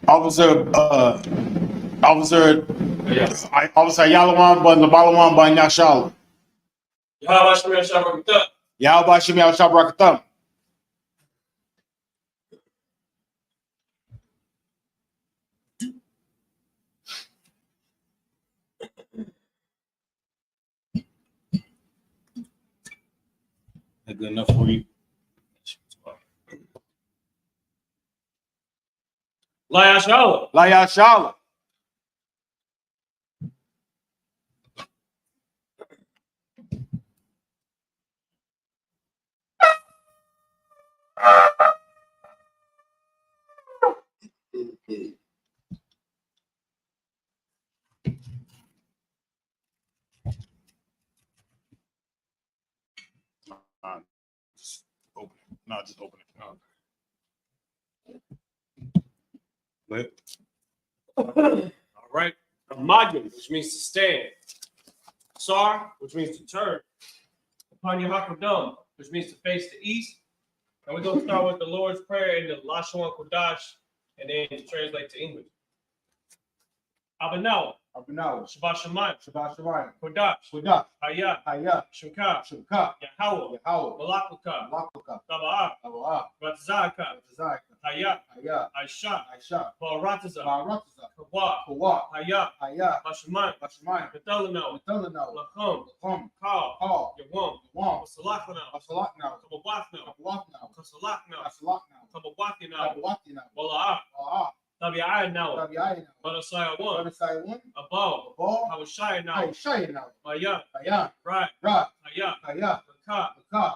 Officer, Officer Yalawan Ban Balawan Ban Yashala. Yahweh Al Shabrakatam. That good enough for you? La Yashala. La Yashala. Just open it. No, just open it. All right. Magim, which means to stand. Sar, which means to turn. Upon Yahakadam, which means to face the east. And we're going to start with the Lord's Prayer in the Lashon Kodash and then translate to English. Abanaw. Shabbat Shemayim. Kodash. Hayah. Shemka. Yahweh. Malakuka. Taba'ah. Ratzaka. Hayah. Aisha. Barataza. Kawa. Hayah. Bashemayim. Betalano. Lachom. Kal. Yawam. Wasalachana. Kasalachna. Kabawakina. Wala'ah. Tabi'ai now. Manasaya one. Above. Hawashai now. Maya. Right. Hayah. Ka.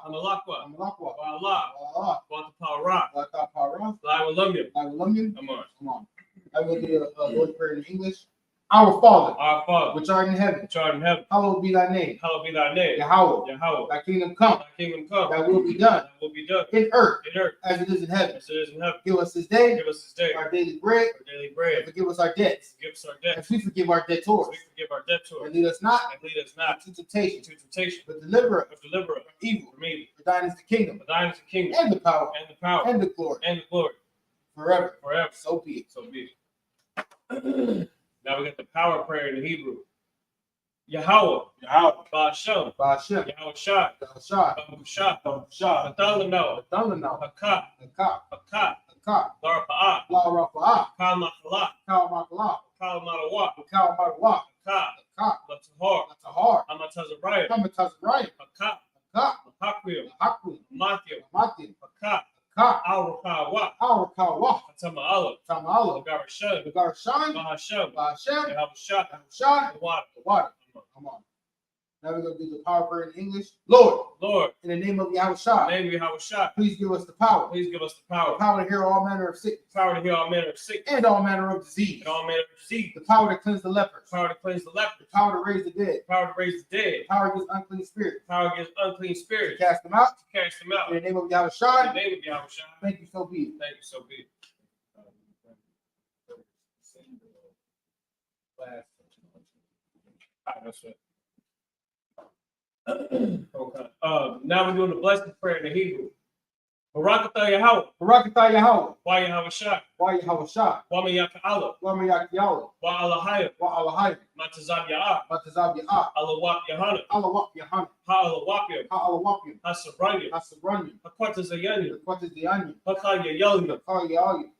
Amalakwa. Wa'allah. Watapara. La'awalamya. Come on. I will do a Lord's Prayer in English. Our Father, which art in heaven, hallowed be thy name. Yahweh. Thy kingdom come. Thy will be done. In earth as it is in heaven. Give us this day our daily bread. And forgive us our debts. As we forgive our debtors. And lead us not into temptation. But deliver us from evil. For thine is the kingdom. And the power. And the glory. Forever. So be it. Now we got the power prayer in Hebrew. Yahweh. Ba'ashem. Yahweh Shai. Batalano. Hakah. Larpa'ah. Kal Makala. Kal Marawa. Hakah. Latahar. Amatazariah. Hakah. Matthew. Hakah. Al-Rakawa. Tama'ala. Garashan. Bahashem. Yahushua. The water. Come on. Now we're going to do the power prayer in English. Lord, in the name of Yahushua, please give us the power. The power to heal all manner of sickness. And all manner of disease. The power to cleanse the lepers. The power to raise the dead. The power against unclean spirits. To cast them out. In the name of Yahushua. Thank you, so be it. That's it. Okay. Now we're doing the blessing prayer in the Hebrew. Barakatah Yahweh. Wa Yahweh Shai. Wa Miyaka'ala. Wa Alahaya. Matazab Ya'ah. Alawak Yahana. Ha'alawapya. Hasabranya. Hakwata Zayanya. Hakaya Yalina.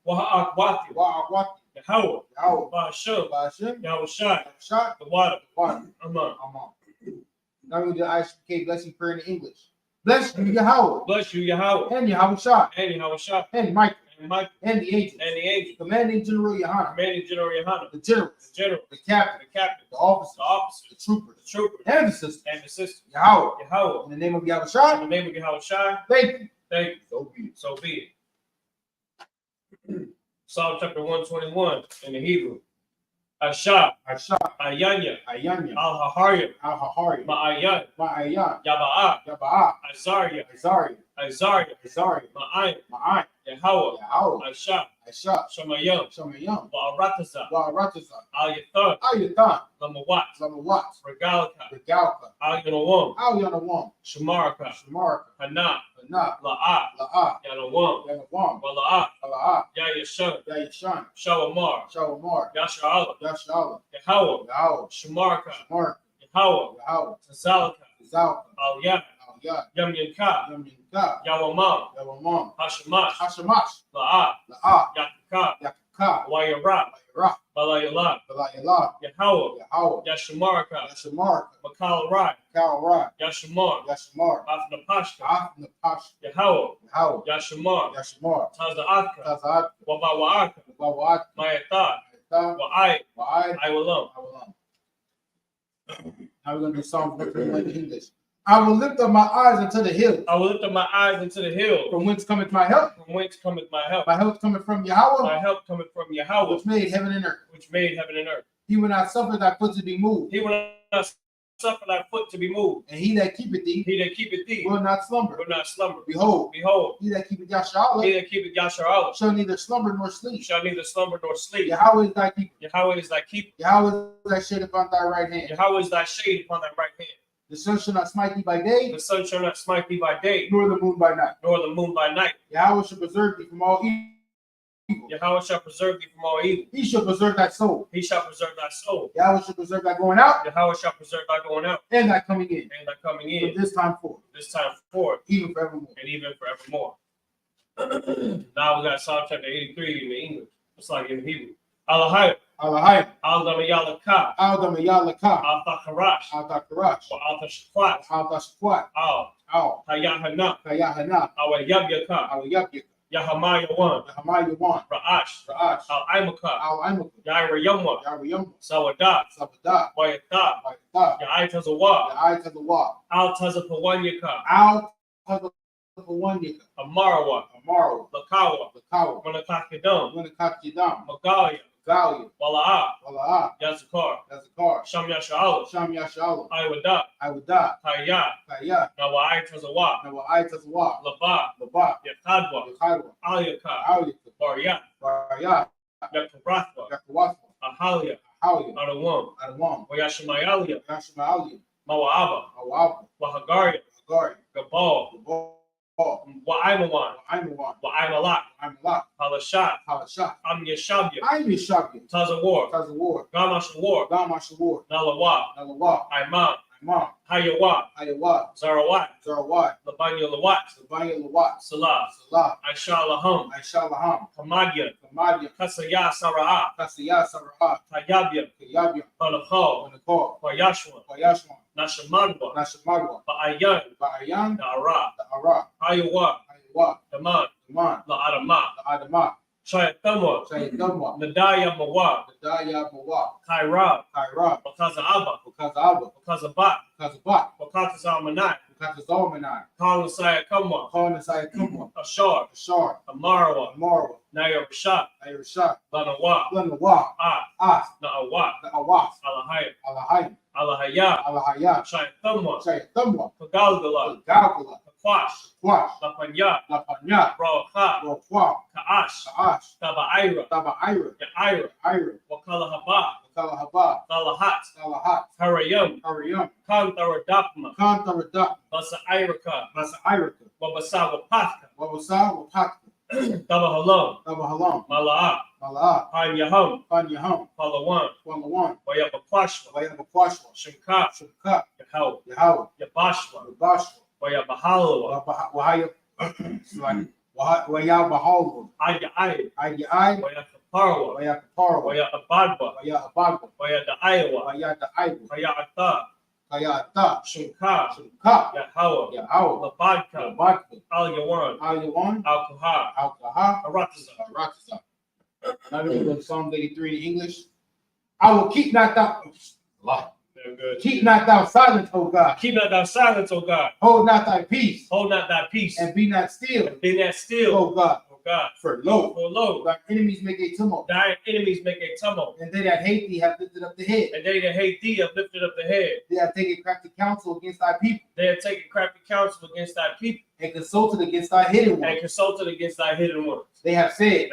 Wa Ha'akwati. Yahweh. Ba'ashem. Yahweh Shai. The water. Amen. Now we do the Isupk blessing prayer in English. Bless you, Yahweh. Bless you, Yahweh. And Yahushua. And Yahushua. And Michael. and the angels. Commanding General Yohana. The generals. The captain. The officers. The troopers. And the sisters. Yahweh. In the name of Yahushua. Thank you. So be it. Psalm chapter 121 in the Hebrew. Asha, Ayanya, Al-Haharya, Ma'ayan, Yaba'a, Isaiah, Ma'ayin, Yahweh, Asha, Shamayim, Wa'arataza, Al-Yathan, Lamawat, Regalka, Al-Yanawam, Shamaraka, Hana, La'ah, Yanawam, Wala'ah, Yayashan, Shawamar, Yasha'ala, Yahweh, Shamarka, Yahweh, Tazalaka, Al-Yah, Yamyanka, Yawamam, Hashamash, La'ah, Yakaka, Wayara, Balayala, Yahweh, Yashamarka, Makal Rai, Yashamar, Afnapashka, Yahweh, Yashamar, Taza'aka, Wabawa'aka, Mayatha, Wa'ai, Iwalam. Now we're going to do Psalm 121 in English. I will lift up my eyes unto the hills. From whence cometh my help? My help cometh from Yahweh. Which made heaven and earth. He will not suffer thy foot to be moved. And he that keepeth thee will not slumber. Behold, he that keepeth Yahshua shall neither slumber nor sleep. Yahweh is thy keeper. Yahweh is thy shade upon thy right hand. The sun shall not smite thee by day. Nor the moon by night. Yahweh shall preserve thee from all evil. He shall preserve thy soul. Yahweh shall preserve thy going out. And thy coming in. From this time forth. Even forevermore. Now we got Psalm chapter 83 in the English. It's like in Hebrew. Alahai. Alahai. Al-Damayalaka. Al-Thakarash. Al-Tashquat. Al. Hayahana. Al-Yabyaka. Yahamayawan. Ra'ash. Al-Imaka. Yairayamwa. Sawadat. Wayatha. Ya'itazawa. Al-Tazapawanyaka. Amarawa. Lakawa. Manakakidam. Magalia. Wala'ah. Yazakar. Sham Yasha'ala. Iwada. Kaya. Nawa'itazawa. Laba. Yakadwa. Aliyaka. Baryat. Yakarathwa. Ahalia. Adawam. Wayashamayalia. Mawa'aba. Wahagaria. Gabal. Wa'aimawan. Wa'aimalak. Halashat. Amyashabya. Tazawar. Gamashawar. Nalawa. Imam. Hayawa. Zarawat. Labanya. Salah. Aishalaham. Kamadya. Kasaya Sara'ah. Tayabya. Panakal. Payashwa. Nashamadwa. Ba'ayan. Da'ara. Hayawa. Daman. La'adama. Shayathamwa. Nadaya Mawab. Kairab. Wakaza'aba. Wakazabat. Wakatazalmanai. Kalasaya Kamwa. Ashar. Amarawa. Naya Rashad. Lanawa. Na'awat. Alahaya. Shayathamwa. Pagalgala. Kwash. Lapanya. Rawacha. Ka'ash. Taba'ira. Ya'ira. Wakalahaba. Talahat. Harayam. Kantaradakma. Basa'iraka. Wabasawapaka. Tabahalam. Mala'ah. Panyaham. Palawan. Wayabakwashwa. Shimka. Yahweh. Yabashwa. Wayabahalwa. Wayabahalwa. Ayai. Wayakaparwa. Wayabadwa. Wayada'aiwa. Waya'atha. Kayata, Shunka, Shunka, Yahweh, Yahweh, Labadka, Labadka, Al Yawan, Al-Yawan, Al-Kahar, Al-Kahar, Arataza. Arataza. Now we go to Psalm 83 in English. I will keep not thou. Keep not thou silence, O God. Keep not thou silence, O God. Hold not thy peace. Hold not thy peace. And be not still. And be not still, O God. O God. For lo, thy enemies make a tumult. Thy enemies make a tumult. And they that hate thee have lifted up the head. And they that hate thee have lifted up the head. They have taken crafty counsel against thy people. They have taken crafty counsel against thy people. And consulted against thy hidden ones. And consulted against thy hidden ones. They have said,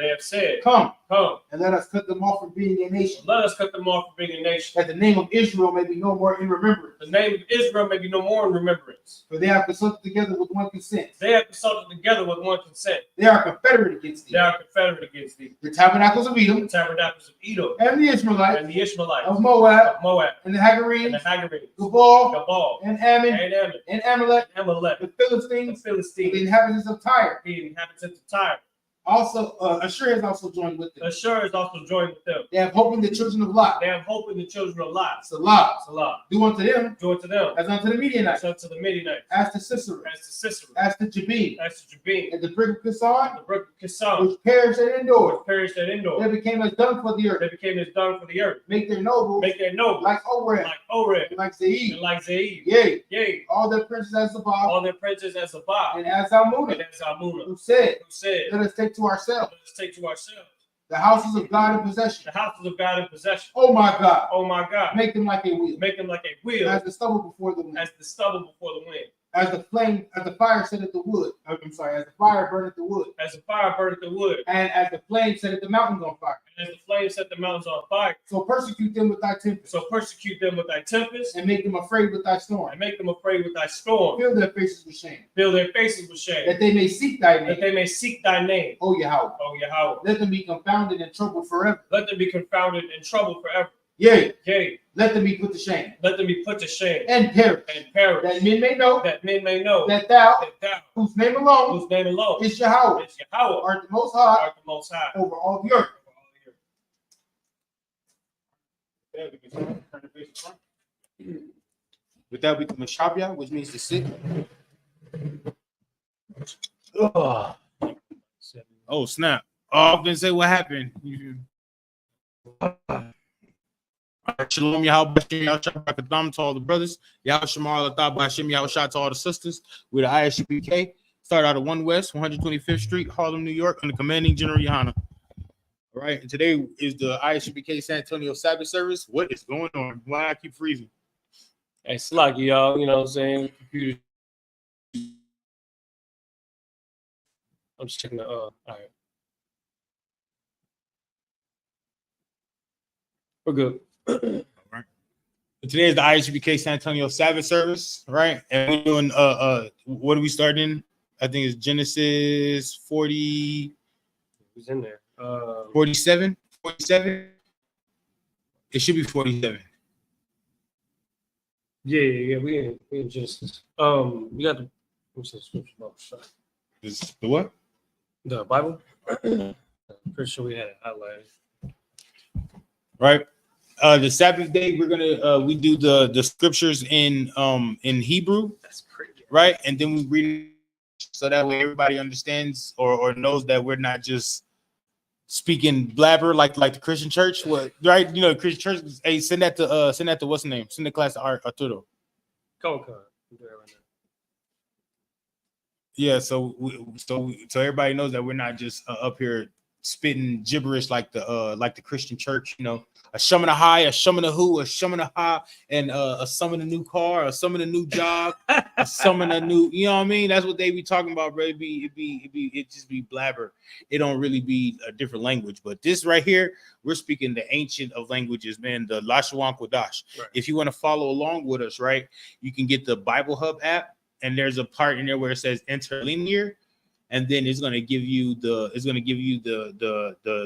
Come, and let us cut them off from being a nation. Let us cut them off from being a nation. That the name of Israel may be no more in remembrance. The name of Israel may be no more in remembrance. For they have consulted together with one consent. They have consulted together with one consent. They are confederate against thee. They are confederate against thee. The tabernacles of Edom. The tabernacles of Edom. And the Ishmaelites. And the Ishmaelites. Of Moab. Of Moab. And the Hagarenes. And the Hagarenes. Gabal. And Ammon. And Ammon. And Amalek. Amalek. The Philistines. The Philistines. The inhabitants of Tyre. The inhabitants of Tyre. Also, Ashur has also joined with them. Ashur is also joined with them. They have hope in the children of Lot. They have hope in the children of Lot. Salah. Salah. Do unto them. Do unto them. As unto the Midianites. As unto the Midianites. As to Sisera. As to Sisera. As to Jabin. As to Jabin. And the brook of Kison. The brook of Kison. Which perished at Endor. Which perished at Endor. They became as dung for the earth. They became as dung for the earth. Make their nobles. Make their nobles. Like Oreb. Like Oreb. And like Zeid. And like Zeid. Yea. Yea. All their princes as Sabbath. All their princes as Sabbath. And as Almunah. And as Almunah. Who said. Let us take to ourselves. Let us take to ourselves. The houses of God in possession. The houses of God in possession. Oh my God. Oh my God. Make them like a wheel. Make them like a wheel. As the stubble before the wind. As the stubble before the wind. As the fire set at the wood. As the fire burneth the wood. As the fire burneth the wood. And as the flame set the mountains on fire. And as the flame set the mountains on fire. So persecute them with thy tempest. So persecute them with thy tempest. And make them afraid with thy storm. And make them afraid with thy storm. Fill their faces with shame. Fill their faces with shame. That they may seek thy name. That they may seek thy name. O Yahweh. O Yahweh. Let them be confounded and troubled forever. Let them be confounded and troubled forever. Yea. Yea. Let them be put to shame. Let them be put to shame. And perish. And perish. That men may know. That men may know. That thou. Whose name alone. Whose name alone. Is Yahweh. Is Yahweh. Art the most high. Art the most high. Over all the earth. With that, we come to Shabia, which means to sit. Oh, snap. Oh, I was going to say what happened. Shalom, Yahweh, to all the brothers. Yahweh Shamar, Lathab, Hashem, Yahweh Shah to all the sisters. We're the ISUPK. Start out of 1 West, 125th Street, Harlem, New York, under commanding General Yohana. All right, and today is the ISUPK San Antonio Sabbath service. What is going on? Why I keep freezing? Hey, Sluggy, y'all. You know what I'm saying? Computer. I'm just checking the all right. We're good. All right. Today is the ISUPK San Antonio Sabbath service, right? And we're doing what are we starting? I think it's Genesis 40. Who's in there? 47. It should be 47. Yeah. We in Genesis. We got the what's the scripture about? Is the what? The Bible. I'm pretty sure we had it highlighted. Right. The Sabbath day, we're gonna we do the scriptures in Hebrew. That's crazy. Right, and then we read it so that way everybody understands or knows that we're not just speaking blabber like the Christian church. What, right? You know, the Christian church. Hey, send that to what's the name? Send the class to Arturo. Go. Yeah, so everybody knows that we're not just up here spitting gibberish like the Christian church, you know, a shummin a high, a shummin a who, a shummin a high, and a summon a new car, a summon a new job, a summon a new, you know what I mean? That's what they be talking about, bro. It just be blabber. It don't really be a different language, but this right here, we're speaking the ancient of languages, man, the Lashawan Kodash. Right. If you want to follow along with us, right, you can get the Bible Hub app, and there's a part in there where it says interlinear. And then it's going to give you the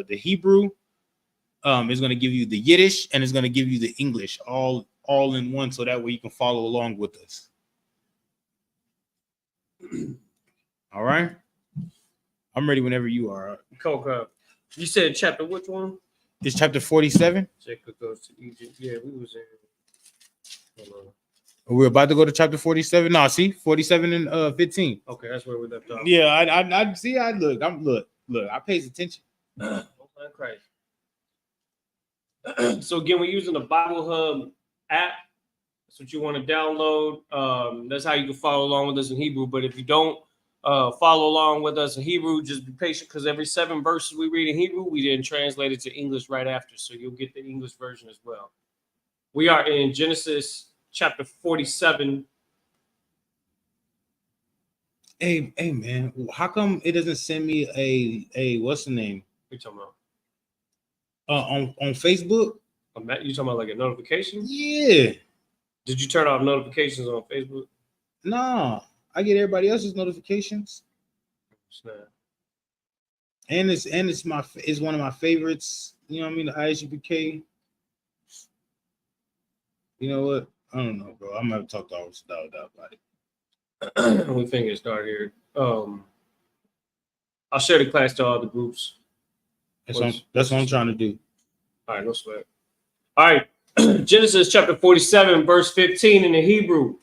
Hebrew, it's going to give you the Yiddish, and it's going to give you the English all in one, so that way you can follow along with us. All right, I'm ready whenever you are. Coco, you said chapter which one? It's chapter 47. Jacob goes to Egypt. Yeah, we was in. We're about to go to chapter 47. No, see, 47 and 15. Okay, that's where we left off. Yeah, I see. Look. I pays attention. Christ. So again, we're using the Bible Hub app. That's what you want to download. That's how you can follow along with us in Hebrew. But if you don't follow along with us in Hebrew, just be patient, because every 7 verses we read in Hebrew, we then translate it to English right after. So you'll get the English version as well. We are in Genesis chapter 47. Hey man, how come it doesn't send me a what's the name? What you talking about? On Facebook? You talking about like a notification? Yeah. Did you turn off notifications on Facebook? No, I get everybody else's notifications. Snap. And it's one of my favorites. You know what I mean? The Isupk. You know what? I don't know, bro. I'm gonna talk to our about it. We think it started here. I'll share the class to all the groups. That's what I'm trying to do. All right, no sweat. All right, Genesis chapter 47, verse 15 in the Hebrew.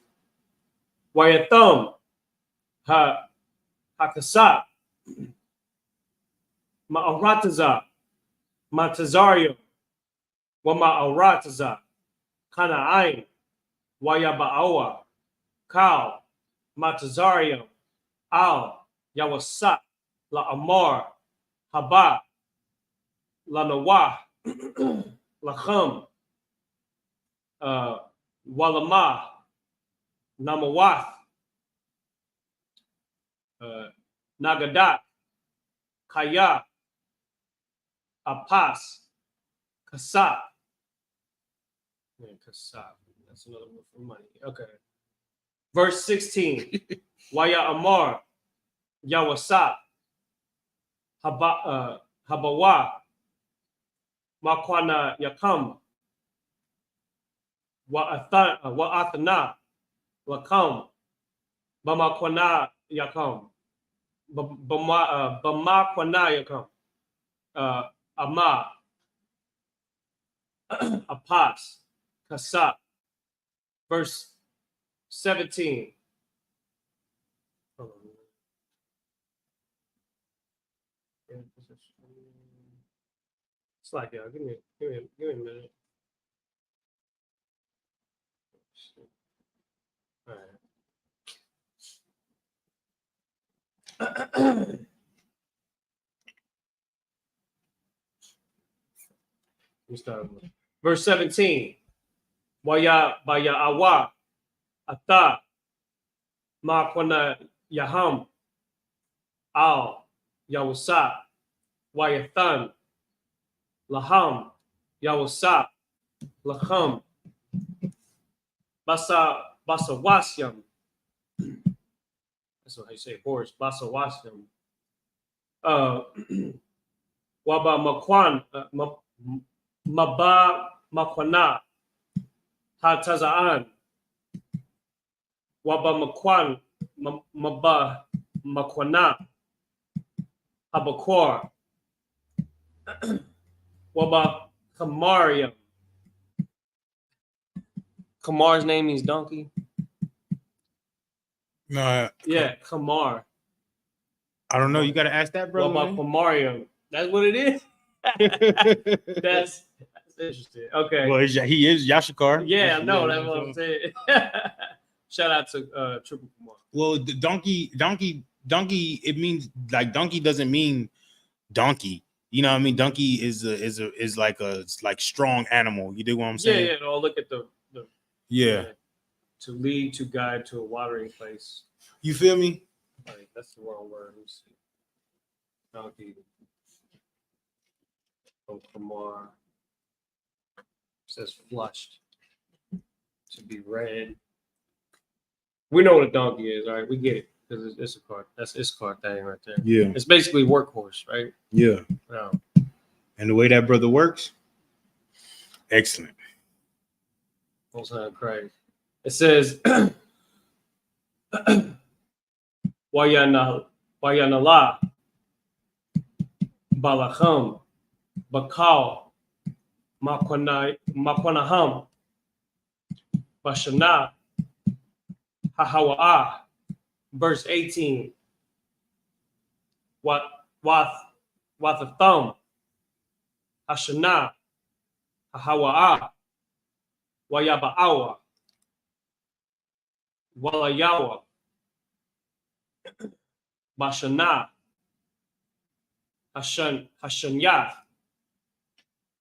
Wayatham hakasat ma'arataza matazario wa ma'arataza kana'ain wayaba'awa kal matazario al yawasat la amar haba la nawah lacham walama namawath nagadat kaya apas kasat. Kasat, that's another word for money. Okay, verse 16. Waya amar yawasat habawa makwana yakam wa athana lakam bamakwana yakam bamakwana yakam ama apas kasat. Verse 17. It's like, yeah, give me a minute. All right. We start with verse 17. Waya baya awa ata ma kwana yaham al yawasa wayathan laham yawasa laham basawasyam. That's what I say, horse. Basawasyam. Waba makwan maba makwana hatazaan. Waba makwan maba makwana habakwar. Waba kamariam. Kamar's name means donkey. No. Yeah, Kamar. I don't know. You gotta ask that, bro. What about Kamarium? That's what it is. That's interesting. Okay. Well, he is Yashikar. Yeah, I know. That's what I'm saying. Shout out to Triple Kumar. Well, the donkey. It means like donkey doesn't mean donkey. You know what I mean? Donkey is like a strong animal. You dig what I'm saying? Yeah. No, look at the yeah. To lead, to guide to a watering place. You feel me? Right, that's the wrong word. Let me see. Donkey. From Kumar. It says flushed. To be red. We know what a donkey is, all right? We get it. Because it's a car. That's Isupk thing right there. Yeah. It's basically workhorse, right? Yeah. No. And the way that brother works, excellent. Most not crazy. It says Wayanala Balacham Bakal Makwanaham Bashana Hahawa'ah. Verse 18. Wathathum. Hashanah. Hahawa'ah. Wayaba'awa. Walayawa. Bashanah. Hashanyath.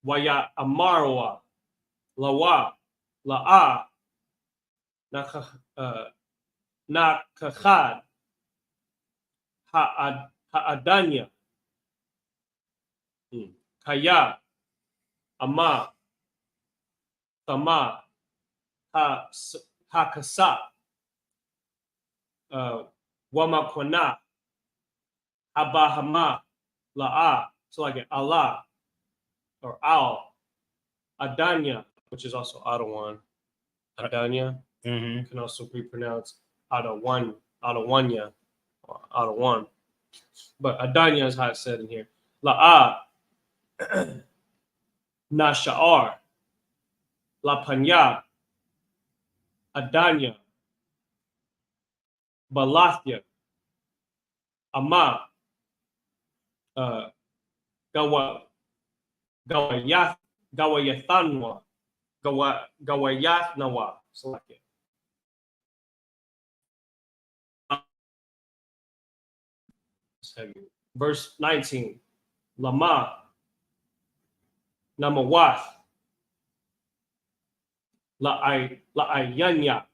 Waya Amarwa. Lawa. La'a. Nakachad. Ha'adanya. Kaya. Ama. Tama. Hakasa. Wamakwana. Abahama. La'a. So like Allah or Al. Adanya, which is also Adawan. Adanya can also be pronounced Adawanya or Adawan. But Adanya is how it's said in here. La'a. Nasha'ar. La Panya. Adanya. Balathya. Ama. Gawayathanwa. Gawayatnawa. Select it. Verse 19. Lama. Namawath. La'ayanya.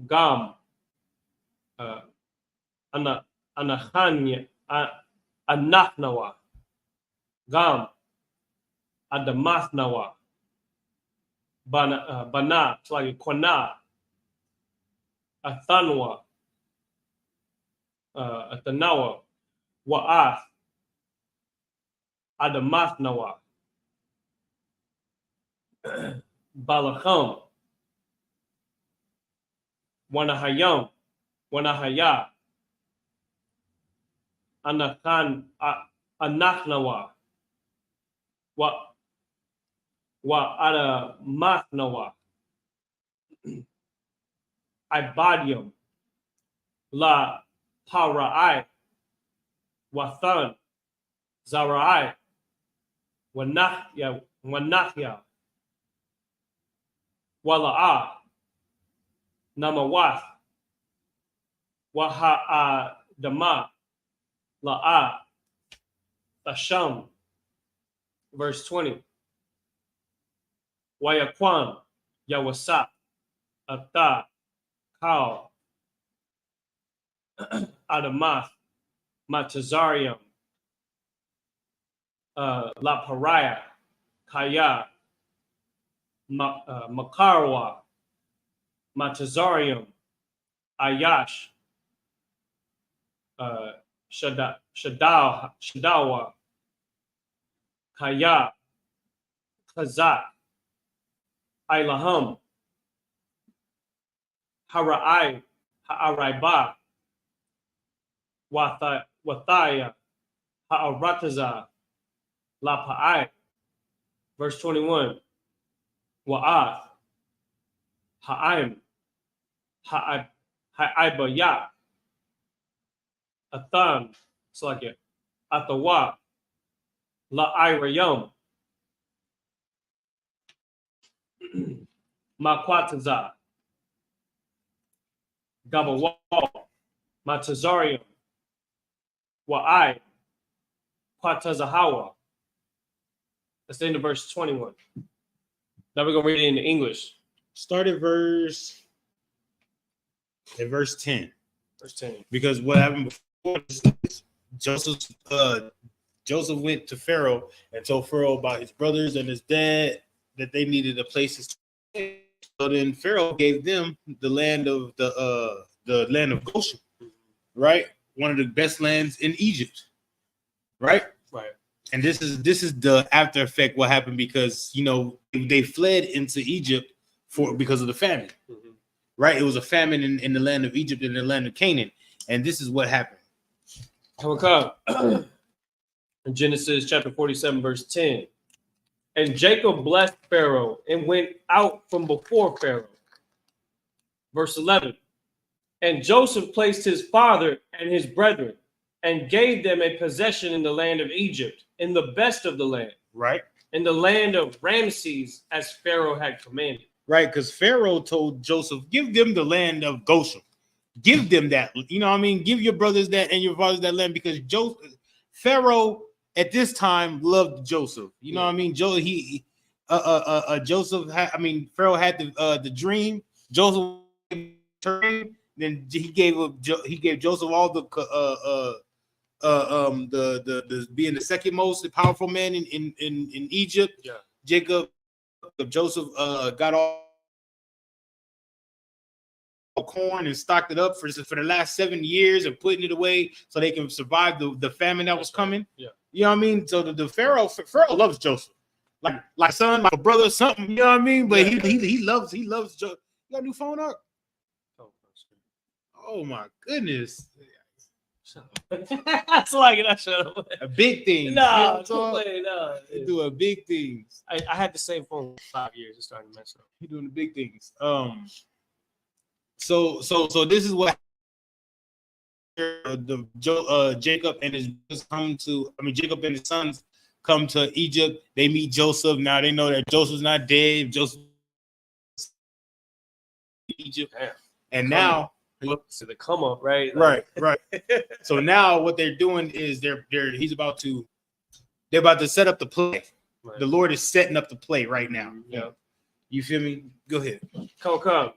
Gam. Anachanya. Anachnawa. Gam. Adamasnawa. Bana. It's like Kwana. Athanwa. Athanawa. Wa'ath. Adamasnawa. Balacham. Wanahayam. Wanahaya. Anachnawa. Wa Adamasnawa. Ibadium. La Para'ai. Wathan. Zara'ai. Wanachya. Wala'a. Namawath. Waha'adama. La'a. Asham. Verse 20. Wayakwan. Yawasa. Ata. Kal. Adamath. Matazarium. La Pariah. Kaya. Makarwa. Matazarium. Ayash. Shadawa. Kaya. Kazak. Ilaham. Hara'ai. Ha'araiba. Wathaya. Ha'arataza. Lapa'ai. Verse 21. Wa'ath. Ha'aim. Ha'aibayat. Athan. It's like it. Atawa. La'irayum. Makwataza. Gabawal. Matazarium. Wa'ai. Kwatazahawa. That's the end of verse 21. Now we're going to read it in English. Start at verse 10. Verse 10. Because what happened before is Joseph went to Pharaoh and told Pharaoh about his brothers and his dad that they needed a place to stay. So then Pharaoh gave them the land of the land of Goshen, right? One of the best lands in Egypt, right? Right. And this is the after effect what happened because they fled into Egypt because of the famine, right? It was a famine in the land of Egypt and the land of Canaan, and this is what happened. In Genesis chapter 47, verse 10. And Jacob blessed Pharaoh and went out from before Pharaoh. Verse 11. And Joseph placed his father and his brethren and gave them a possession in the land of Egypt, in the best of the land. Right. In the land of Ramses, as Pharaoh had commanded. Right, because Pharaoh told Joseph, give them the land of Goshen. Give them that. You know what I mean? Give your brothers that and your fathers that land, because Pharaoh at this time loved Joseph. You know what I mean? Joseph had, Pharaoh had the dream. Joseph then he gave Joseph all the being the second most powerful man in Egypt. Yeah. Joseph got all corn and stocked it up for the last 7 years and putting it away so they can survive the famine that was coming. Yeah. You know what I mean? So the Pharaoh loves Joseph. Like son, like a brother, something, you know what I mean? But he loves Joseph. You got a new phone up? Oh my goodness. That's like it. I shut up. A big thing. No, They doing big things. I had the same phone for 5 years. It's starting to mess up. He doing the big things. So this is what Jacob and his Jacob and his sons come to Egypt. They meet Joseph. Now they know that Joseph's not dead. Joseph Egypt. Damn. And now to the come up, right? Right. So now what they're doing is they're about to set up the play. Right. The Lord is setting up the play right now. Yeah. You feel me? Go ahead. Come.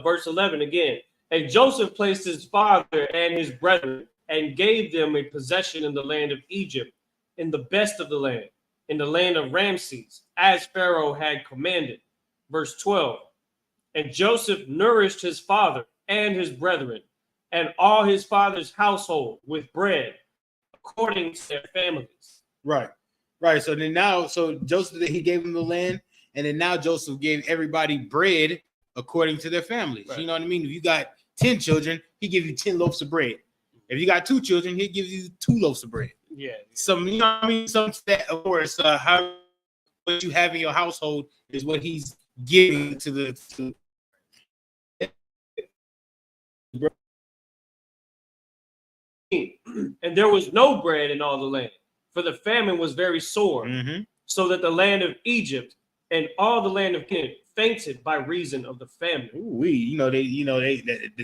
Verse 11 again. And Joseph placed his father and his brethren and gave them a possession in the land of Egypt, in the best of the land, in the land of Ramses, as Pharaoh had commanded. Verse 12. And Joseph nourished his father and his brethren and all his father's household with bread according to their families. Right. So Joseph, he gave them the land, and then now Joseph gave everybody bread according to their families. Right. You know what I mean? If you got 10 children, he gives you 10 loaves of bread. If you got 2 children, he gives you 2 loaves of bread. Yeah. Some, you know what I mean? Some that, of course, how what you have in your household is what he's giving to the. And there was no bread in all the land, for the famine was very sore, so that the land of Egypt and all the land of Canaan fainted by reason of the famine.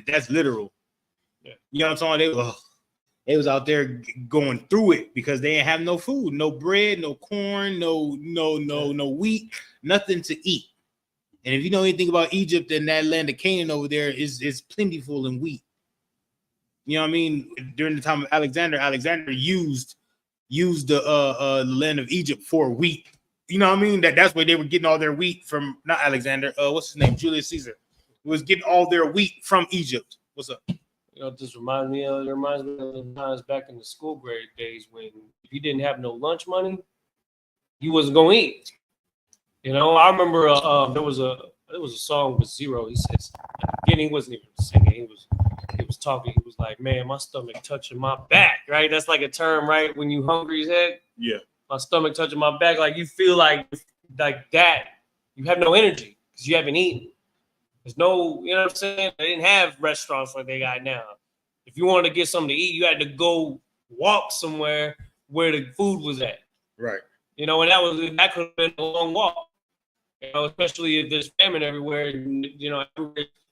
That's literal. Yeah. You know what I'm talking? They was out there going through it because they didn't have no food, no bread, no corn, no wheat, nothing to eat. And if you know anything about Egypt and that land of Canaan over there is plentiful in wheat. You know what I mean? During the time of Alexander used the land of Egypt for wheat. You know what I mean? That's where they were getting all their wheat from. Not Alexander. What's his name? Julius Caesar was getting all their wheat from Egypt. What's up? This reminds me of the times back in the school grade days when if you didn't have no lunch money, you wasn't gonna eat. I remember there was a song with Zero. He says at the beginning he wasn't even singing. He was talking. He was like, "Man, my stomach touching my back." Right? That's like a term, right? When you hungry as heck. Yeah. My stomach touching my back, like you feel like that. You have no energy because you haven't eaten. There's no, you know what I'm saying? They didn't have restaurants like they got now. If you wanted to get something to eat, you had to go walk somewhere where the food was at. Right. And that could have been a long walk. Especially if there's famine everywhere.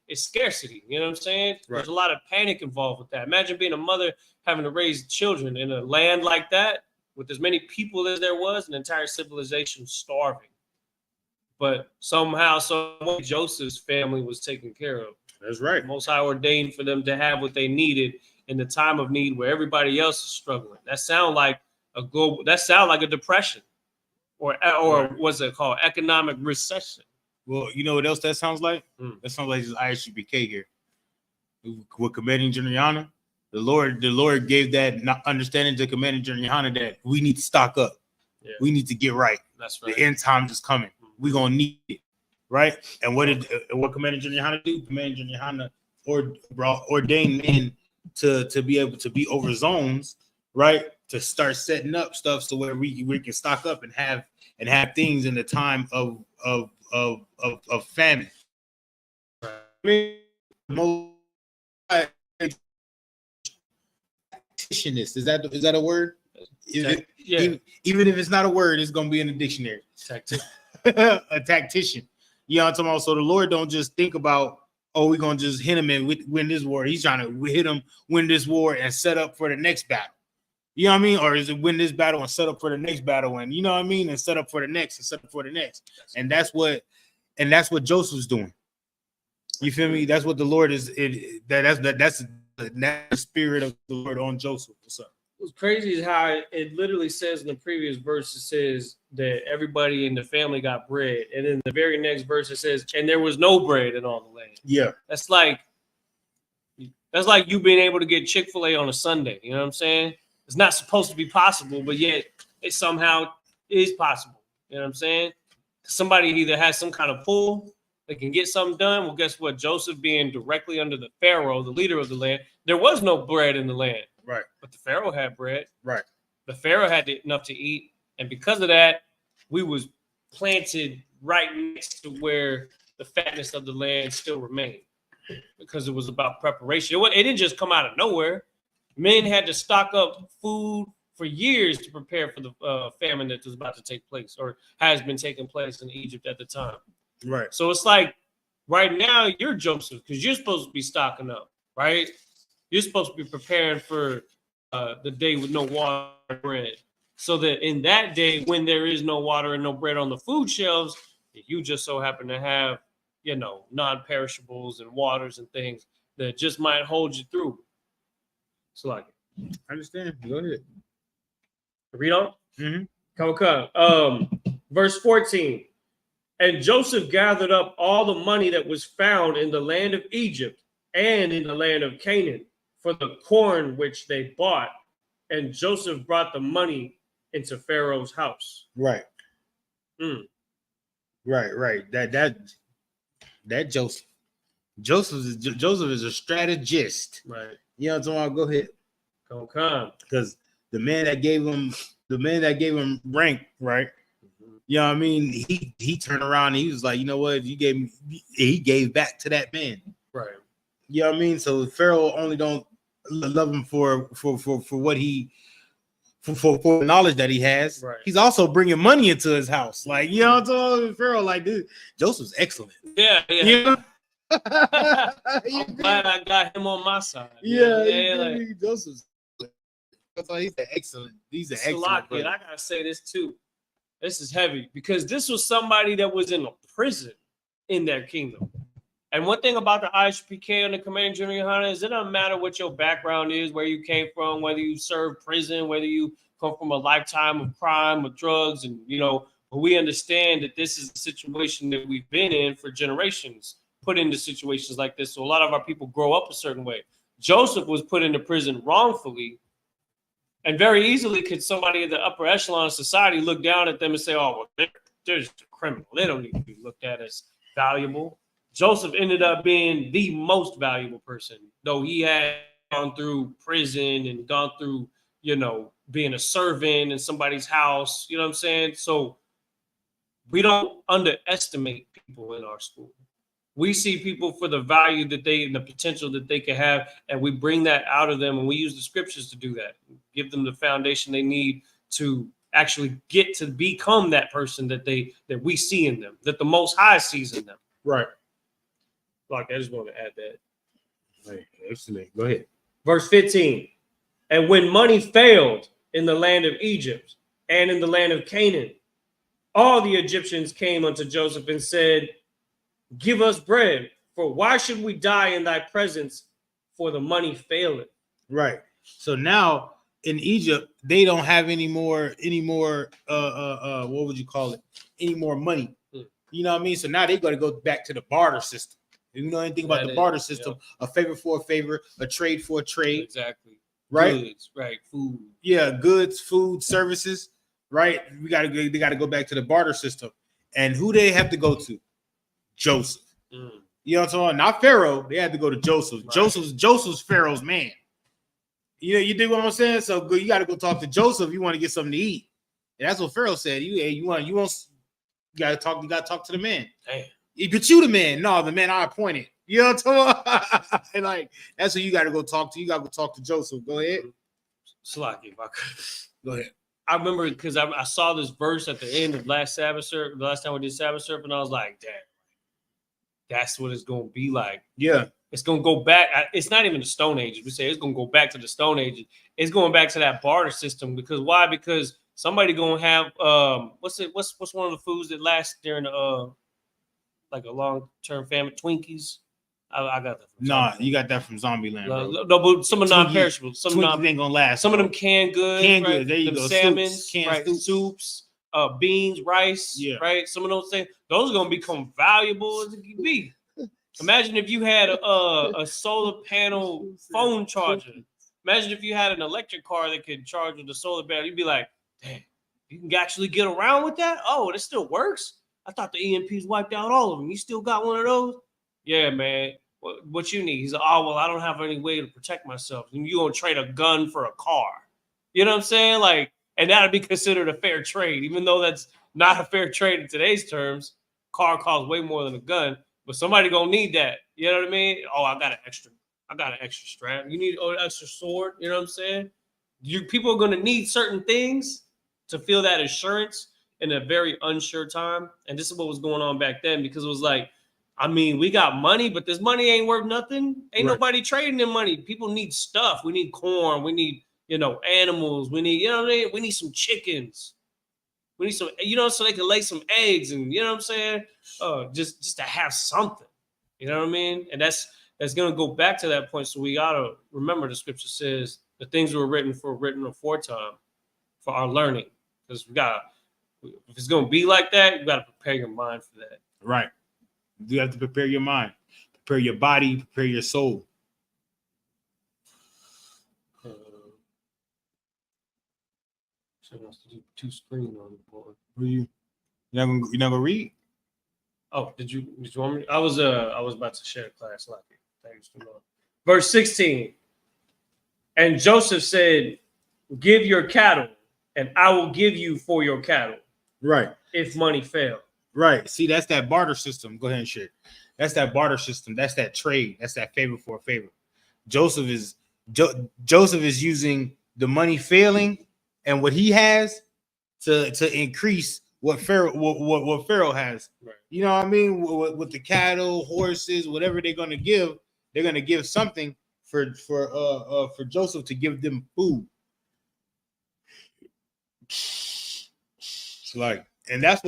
It's scarcity. You know what I'm saying? Right. There's a lot of panic involved with that. Imagine being a mother having to raise children in a land like that with as many people as there was, an entire civilization starving. But somehow, some way, Joseph's family was taken care of. That's right. Most High ordained for them to have what they needed in the time of need where everybody else is struggling. That sound like a depression, or what's it called? Economic recession. Well, you know what else that sounds like? That sounds like this ISUPK here. With Commanding General, the Lord gave that understanding to Commanding General that we need to stock up. Yeah. We need to get right. That's right. The end time is coming. We're gonna need it, right? And what Commanding General do? Commanding General ordained men to be able to be over zones, right? To start setting up stuff so where we can stock up and have things in the time of famine. most tacticianist. Is that a word? Even if it's not a word, it's gonna be in the dictionary. A tactician. You know what I'm talking about? So the Lord don't just think about, oh, we're gonna just hit him and win this war. He's trying to hit him, win this war, and set up for the next battle. You know what I mean? Or is it win this battle and set up for the next battle, and you know what I mean, and set up for the next, and set up for the next. And that's what Joseph's doing. You feel me? That's what the Lord is. That's the spirit of the Lord on Joseph. What's up? What's crazy is how it literally says in the previous verse, it says that everybody in the family got bread. And in the very next verse, it says, and there was no bread in all the land. Yeah. That's like you being able to get Chick-fil-A on a Sunday. You know what I'm saying? It's not supposed to be possible, but yet it somehow is possible. You know what I'm saying? Somebody either has some kind of pull, they can get something done. Well, guess what? Joseph being directly under the Pharaoh, the leader of the land, there was no bread in the land. Right. But the Pharaoh had bread. Right. The Pharaoh had enough to eat. And because of that, we was planted right next to where the fatness of the land still remained. Because it was about preparation. It didn't just come out of nowhere. Men had to stock up food for years to prepare for the famine that was about to take place or has been taking place in Egypt at the time. Right. So it's like right now you're Joseph because you're supposed to be stocking up, right? You're supposed to be preparing for the day with no water and bread. So that in that day when there is no water and no bread on the food shelves, you just so happen to have, non-perishables and waters and things that just might hold you through. So like, I understand. Go ahead. Read on. Mm-hmm. Come. Verse 14. And Joseph gathered up all the money that was found in the land of Egypt and in the land of Canaan for the corn which they bought. And Joseph brought the money into Pharaoh's house. Right. Mm. Right. That Joseph. Joseph is a strategist. Right. You know what I'm talking about? Go ahead. Come. Because the man that gave him rank, right? You know what I mean? He turned around and he was like, you know what? He gave back to that man. Right. You know what I mean? So Pharaoh only don't love him for what he for the knowledge that he has. Right. He's also bringing money into his house. Like, you know what I'm talking about? Pharaoh, like, dude, Joseph's excellent. Yeah. You know? I'm glad I got him on my side. Yeah. Joseph's. That's why he's an excellent. I gotta say this too. This is heavy because this was somebody that was in a prison in their kingdom. And one thing about the Isupk and the Commanding General Yohana is it doesn't matter what your background is, where you came from, whether you served prison, whether you come from a lifetime of crime or drugs, and but we understand that this is a situation that we've been in for generations, put into situations like this. So a lot of our people grow up a certain way. Joseph was put into prison wrongfully. And very easily could somebody in the upper echelon of society look down at them and say, oh, well, they're just a criminal. They don't need to be looked at as valuable. Joseph ended up being the most valuable person, though he had gone through prison and gone through, being a servant in somebody's house. You know what I'm saying? So we don't underestimate people in our school. We see people for the value that and the potential that they can have, and we bring that out of them, and we use the scriptures to do that. Give them the foundation they need to actually get to become that person that we see in them, that the Most High sees in them. Right. Like, I just want to add that. Right. Excellent. Go ahead. Verse 15. And when money failed in the land of Egypt and in the land of Canaan, all the Egyptians came unto Joseph and said, give us bread, for why should we die in thy presence, for the money faileth? Right. So now in Egypt, they don't have any more what would you call it? Any more money. You know what I mean? So now they got to go back to the barter system. You know anything about the barter system? Yeah. A favor for a favor, a trade for a trade. Exactly. Right? Goods, right. Food. Yeah, goods, food, services. Right? They gotta go back to the barter system. And who they have to go to? Joseph. You know what I'm talking about? Not Pharaoh. They had to go to Joseph. Right. Joseph's Pharaoh's man. You dig what I'm saying? So you got to go talk to Joseph. You want to get something to eat. And that's what Pharaoh said. You got to talk to the man. Damn. But you the man. No, the man I appointed. You know what I'm talking about? And like that's who you got to go talk to. You got to go talk to Joseph. Go ahead. Slacky, if I could. Go ahead. I remember because I saw this verse at the end of last Sabbath surf, the last time we did Sabbath surf, and I was like, damn, that's what it's gonna be like. Yeah. It's gonna go back. It's not even the Stone Age. We say it's gonna go back to the Stone Age. It's going back to that barter system because why? Because somebody gonna have what's one of the foods that lasts during the like a long term famine? Twinkies. I got that. Nah, you got that from Zombieland, bro. No, but some are non-perishable. Some Twinkies ain't gonna last. Some of them canned goods. Canned right? goods. There you go. Salmons, canned soups, beans, rice. Yeah. Right. Some of those things. Those are gonna become valuable as it can be. Imagine if you had a solar panel phone charger. Imagine if you had an electric car that could charge with a solar panel. You'd be like, damn, you can actually get around with that? Oh, it still works? I thought the EMPs wiped out all of them. You still got one of those? Yeah, man. What you need? He's like, oh, well, I don't have any way to protect myself. And you're going to trade a gun for a car. You know what I'm saying? Like, and that would be considered a fair trade, even though that's not a fair trade in today's terms. Car costs way more than a gun. But somebody gonna need that. You know what I mean? Oh, I got an extra strap. You need an extra sword. You know what I'm saying? People are gonna need certain things to feel that assurance in a very unsure time. And this is what was going on back then because it was like, I mean, we got money, but this money ain't worth nothing. Ain't nobody trading their money. People need stuff. We need corn. We need, animals. We need, what I mean? We need some chickens. We need some, so they can lay some eggs and, you know what I'm saying? Just to have something, you know what I mean? And that's going to go back to that point. So we got to remember the scripture says the things were written aforetime for our learning. Because if it's going to be like that, you got to prepare your mind for that. Right. You have to prepare your mind, prepare your body, prepare your soul. So wants to do 2 screen on the board. You're not gonna read? Oh, did you want me? I was about to share class like it. Thanks for knowing. Verse 16. And Joseph said, give your cattle, and I will give you for your cattle. Right. If money fail. Right. See, that's that barter system. Go ahead and share. That's that barter system. That's that trade. That's that favor for a favor. Joseph is using the money failing and what he has to increase what Pharaoh has. Right. You know what I mean? With the cattle, horses, whatever they're gonna give something for Joseph to give them food. It's like, and that's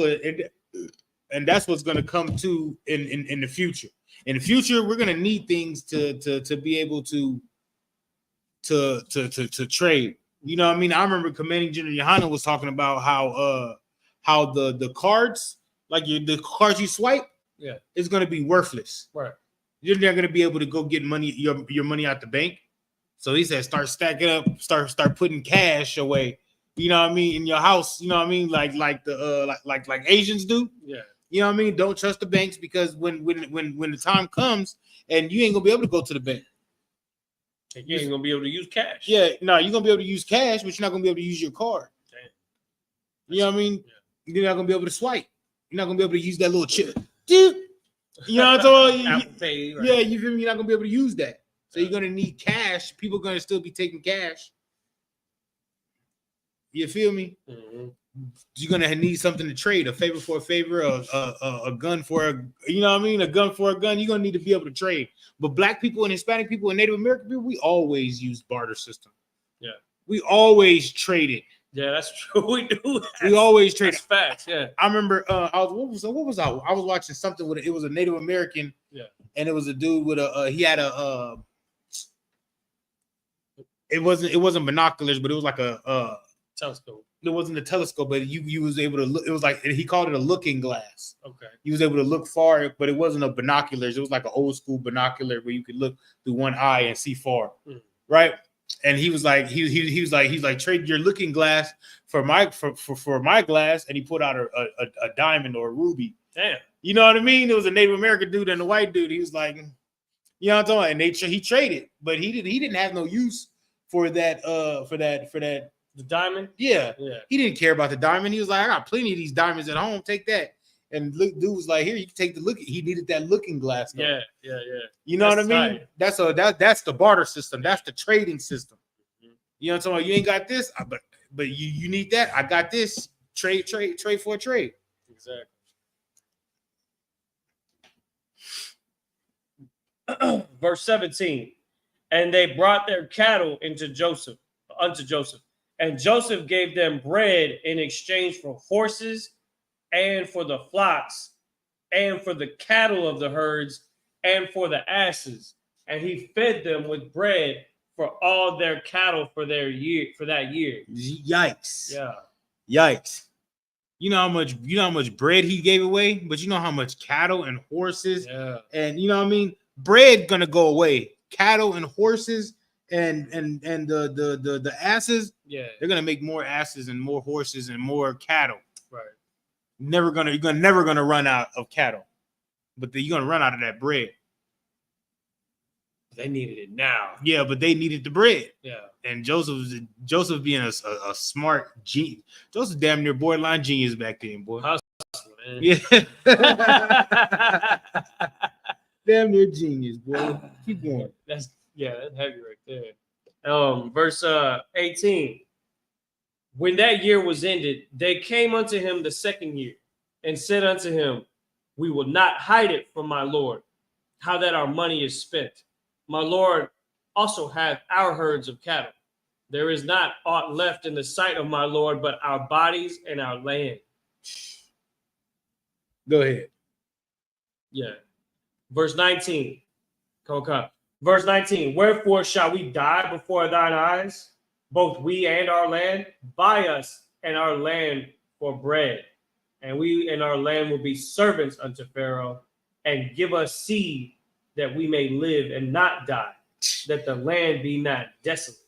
what's gonna come to in the future. In the future, we're gonna need things to be able to trade. You know what I mean? I remember Commanding General Yohana was talking about how the cards, like the cards you swipe, is going to be worthless. Right. You're not going to be able to go get money, your money out the bank. So he said, start stacking up, start putting cash away. You know what I mean? In your house. You know what I mean? Like Asians do. Yeah. You know what I mean? Don't trust the banks because when the time comes and you ain't gonna be able to go to the bank. You ain't gonna be able to use cash. Yeah, no, you're gonna be able to use cash, but you're not gonna be able to use your card. Damn. You know what I mean? Yeah. You're not gonna be able to swipe. You're not gonna be able to use that little chip. You know what I'm talking about? Yeah, you feel me? You're not gonna be able to use that. So you're gonna need cash. People are gonna still be taking cash. You feel me? Mm-hmm. You're gonna need something to trade, a favor for a favor, a gun for a, you know what I mean? A gun for a gun. You're gonna need to be able to trade. But Black people and Hispanic people and Native American people, we always use barter system. Yeah, we always traded. Yeah, that's true. We do. We always traded. That's facts. Yeah, I remember. I was watching something with it was a Native American. Yeah, and it was a dude with he had a it wasn't binoculars, but it was like a telescope. It wasn't a telescope, but you was able to look. It was like he called it a looking glass. Okay. He was able to look far, but it wasn't a binoculars. It was like an old school binocular where you could look through one eye and see far, right? And he was like, he's like trade your looking glass for my glass, and he put out a diamond or a ruby. Damn. You know what I mean? It was a Native American dude and a white dude. He was like, you know what I'm talking about? And he traded, but he didn't have no use for that. The diamond? Yeah. He didn't care about the diamond. He was like, I got plenty of these diamonds at home. Take that. And look, dude was like, here, you can take the look. He needed that looking glass. Though. Yeah. You know That's what I mean? tight. That's the barter system. That's the trading system. You know what I'm talking about? You ain't got this, but you need that. I got this. Trade for a trade. Exactly. Verse 17. And they brought their cattle unto Joseph, and Joseph gave them bread in exchange for horses and for the flocks and for the cattle of the herds and for the asses. And he fed them with bread for all their cattle for that year. Yikes. Yeah. Yikes. You know how much bread he gave away, but you know how much cattle and horses and you know what I mean? Bread gonna go away. Cattle and horses and the asses, they're gonna make more asses and more horses and more cattle. Right. You're never gonna run out of cattle, but you're gonna run out of that bread. They needed it now. Yeah, but they needed the bread. Yeah. And Joseph being a smart genius. Joseph damn near borderline genius back then, boy. Hustle, man. Yeah. Damn near genius, boy. Keep going. That's heavy right there. Verse 18. When that year was ended, they came unto him the second year and said unto him, we will not hide it from my Lord, how that our money is spent. My Lord also hath our herds of cattle. There is not aught left in the sight of my Lord, but our bodies and our land. Go ahead. Yeah. Verse 19. Verse 19. Wherefore shall we die before thine eyes, both we and our land? Buy us and our land for bread, and we and our land will be servants unto Pharaoh, and give us seed that we may live and not die, that the land be not desolate.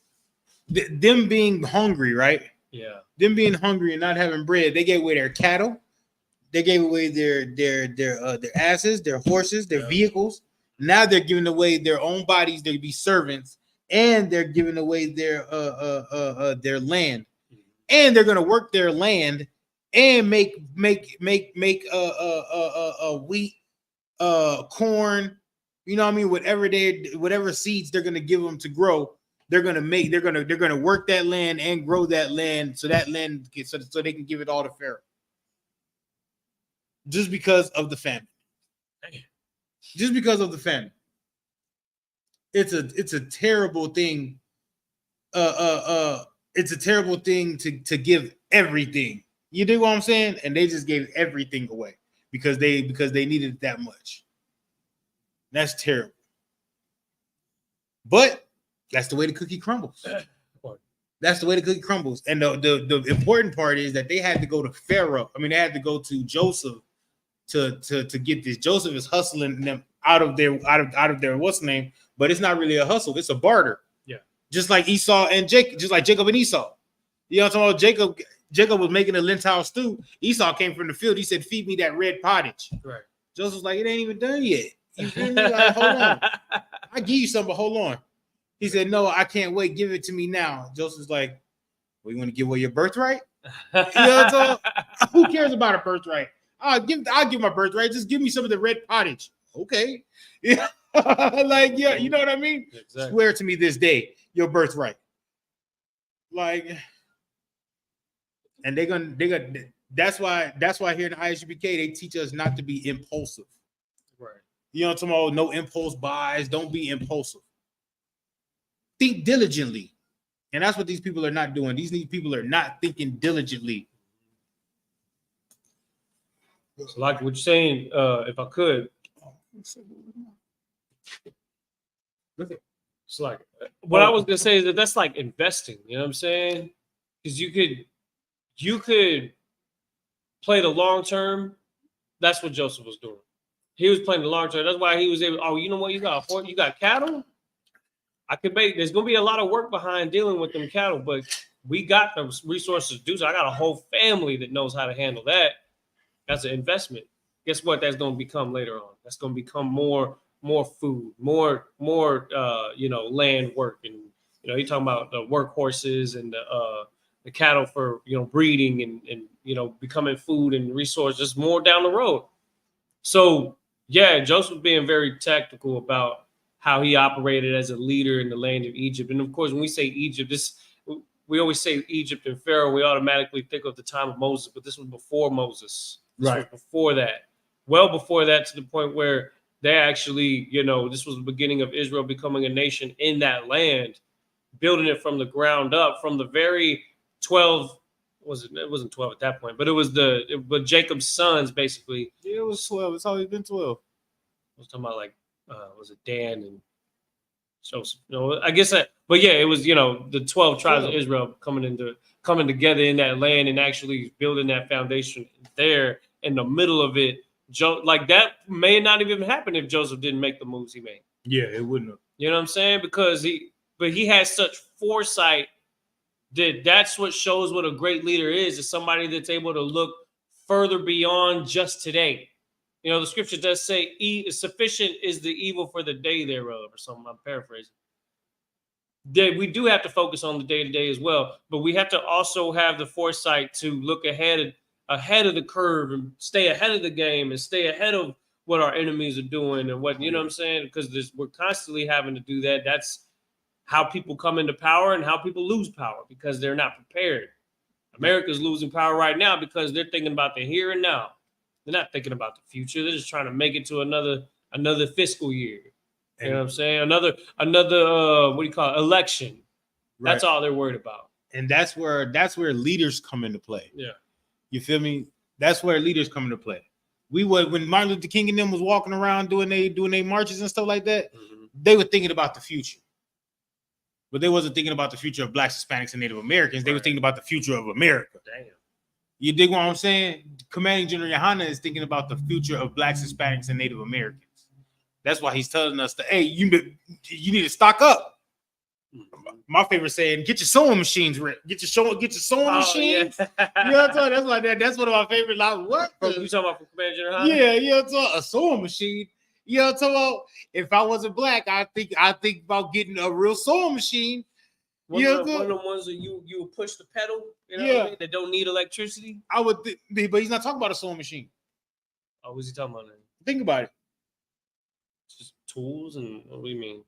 Them being hungry, right? Yeah. Them being hungry and not having bread, they gave away their cattle. They gave away their asses, their horses, their vehicles. Now they're giving away their own bodies to be servants, and they're giving away their land, and they're gonna work their land and make wheat, corn. You know what I mean? Whatever seeds they're gonna give them to grow, they're gonna work that land and grow that land so that land so they can give it all to Pharaoh. Just because of the famine. Just because of the famine. It's a terrible thing. It's a terrible thing to give everything. You do what I'm saying? And they just gave everything away because they needed it that much. That's terrible. But that's the way the cookie crumbles. That's the way the cookie crumbles. And the important part is that they had to go to Pharaoh. I mean, they had to go to Joseph to get this. Joseph is hustling them out of their what's the name, but it's not really a hustle, it's a barter. Yeah. Just like Esau and Jacob, just like Jacob and Esau. You know what I'm talking about? Jacob was making a lentil stew. Esau came from the field. He said, feed me that red pottage. Right. Joseph's like, it ain't even done yet. You feel me? Like, hold on. I give you some, but hold on. He said, no, I can't wait. Give it to me now. Joseph's like, well, you want to give away your birthright? You know what I'm talking about? Who cares about a birthright? I'll give my birthright. Just give me some of the red pottage. Okay. Yeah. Like, yeah, you know what I mean? Exactly. Swear to me this day, your birthright. Like, and they're gonna that's why here in the ISUPK they teach us not to be impulsive. Right. You know what I'm talking about? No impulse buys, don't be impulsive. Think diligently. And that's what these people are not doing. These people are not thinking diligently. So like what you're saying, if I could, it's like what I was gonna say is that's like investing. You know what I'm saying? Because you could play the long term. That's what Joseph was doing. He was playing the long term. That's why he was able. Oh, you know what? You got cattle. I could make. There's gonna be a lot of work behind dealing with them cattle, but we got the resources to do so. I got a whole family that knows how to handle that. That's an investment. Guess what? That's going to become later on. That's going to become more food, more land work, and you're talking about the workhorses and the cattle for breeding and becoming food and resources more down the road. So yeah, Joseph being very tactical about how he operated as a leader in the land of Egypt. And of course, when we say Egypt, we always say Egypt and Pharaoh, we automatically think of the time of Moses, but this was before Moses. This was before that. Well before that, to the point where they actually, this was the beginning of Israel becoming a nation in that land, building it from the ground up, from the very 12. It wasn't 12 at that point, but it was but Jacob's sons basically. Yeah, it was 12. It's always been 12. I was talking about was it Dan and Joseph? I guess that, but yeah, it was the 12 tribes of Israel coming together in that land and actually building that foundation there in the middle of it. That may not even happen if Joseph didn't make the moves he made. Yeah, it wouldn't have. You know what I'm saying? Because he has such foresight. That's what shows what a great leader is somebody that's able to look further beyond just today. The scripture does say, sufficient is the evil for the day thereof, or something. I'm paraphrasing. We do have to focus on the day-to-day as well, but we have to also have the foresight to look ahead of the curve and stay ahead of the game and stay ahead of what our enemies are doing and what, what I'm saying? Because we're constantly having to do that. That's how people come into power and how people lose power because they're not prepared. America's losing power right now because they're thinking about the here and now. They're not thinking about the future. They're just trying to make it to another fiscal year. You know what I'm saying? Another what do you call it? Election. Right. That's all they're worried about. And that's where leaders come into play. Yeah. You feel me? That's where leaders come into play. When Martin Luther King and them was walking around doing their marches and stuff like that, they were thinking about the future. But they wasn't thinking about the future of Blacks, Hispanics, and Native Americans. They were thinking about the future of America. Damn. You dig what I'm saying? Commanding General Yohana is thinking about the future of Blacks, Hispanics, and Native Americans. That's why he's telling us that, hey, you need to stock up. My favorite saying, get your sewing machines ready. Get your sewing machines. Yeah. You know what I'm talking? That's one of my favorite lines. What? You talking about from Commanding General Yohana? Yeah, you know what I'm talking? A sewing machine. You know what I'm talking about? If I wasn't black, I think about getting a real sewing machine. One of the ones that you would push the pedal, what I mean? That don't need electricity. I would, but he's not talking about a sewing machine. Oh, what's he talking about then? Think about it. It's just tools, and what do you mean?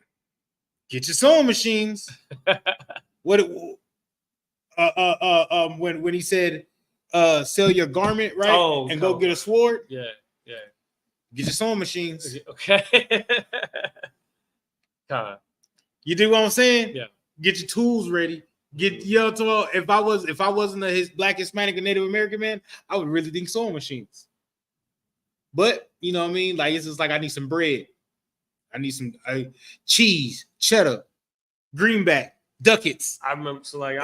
Get your sewing machines. When he said, sell your garment, right? And go get a sword. Yeah. Get your sewing machines. Okay. You do what I'm saying? Yeah. Get your tools ready. If I wasn't a Black, Hispanic, and Native American man, I would really think sewing machines. But you know what I mean? Like it's just like I need some bread. I need some cheese, cheddar, greenback, ducats. I remember saying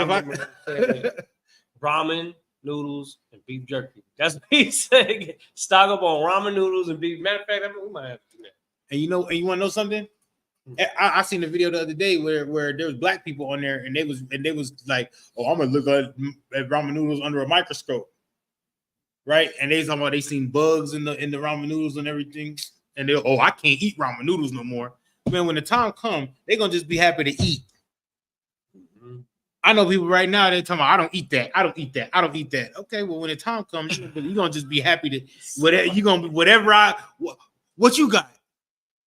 ramen, noodles, and beef jerky. That's what he said. Stock up on ramen noodles and beef. Matter of fact, we might have to do that. And you want to know something? I seen a video the other day where there was black people on there and they was like, oh, I'm gonna look at ramen noodles under a microscope, right? And they talking about they seen bugs in the ramen noodles and everything, and I can't eat ramen noodles no more. Man, when the time comes, they're gonna just be happy to eat. Mm-hmm. I know people right now they're talking about, I don't eat that. Okay, well when the time comes, you're gonna just be happy to what you got.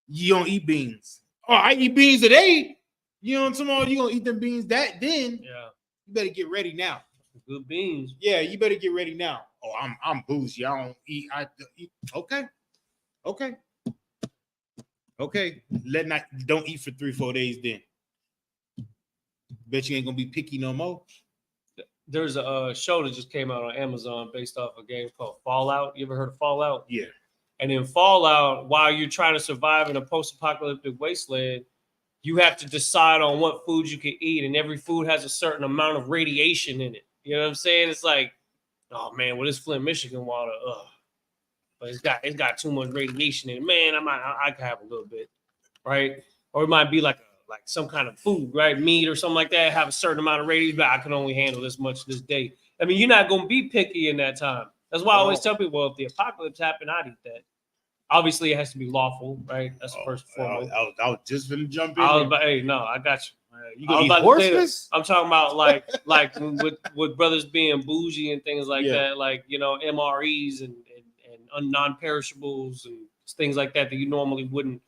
You don't eat beans. Oh, I eat beans today. You know what I'm talking about? You gonna eat them beans then? Yeah. You better get ready now. Good beans. Yeah, you better get ready now. Oh, I'm bougie. I don't eat. I eat. Okay. Don't eat for 3-4 days then. Bet you ain't gonna be picky no more. There's a show that just came out on Amazon based off a game called Fallout. You ever heard of Fallout? Yeah. And in Fallout, while you're trying to survive in a post-apocalyptic wasteland, you have to decide on what foods you can eat, and every food has a certain amount of radiation in it. You know what I'm saying? It's like, oh man, well, this Flint, Michigan water, but it's got too much radiation in it. Man, I could have a little bit, right? Or it might be like some kind of food, right? Meat or something like that, have a certain amount of radiation, but I can only handle this much this day. I mean, you're not gonna be picky in that time. That's why I always tell people, well, if the apocalypse happened, I'd eat that. Obviously, it has to be lawful, right? That's the first and foremost. I was just gonna jump in. Hey, no, I got You gonna eat horses? I'm talking about like with brothers being bougie and things like that, like MREs and non-perishables and things like that you normally wouldn't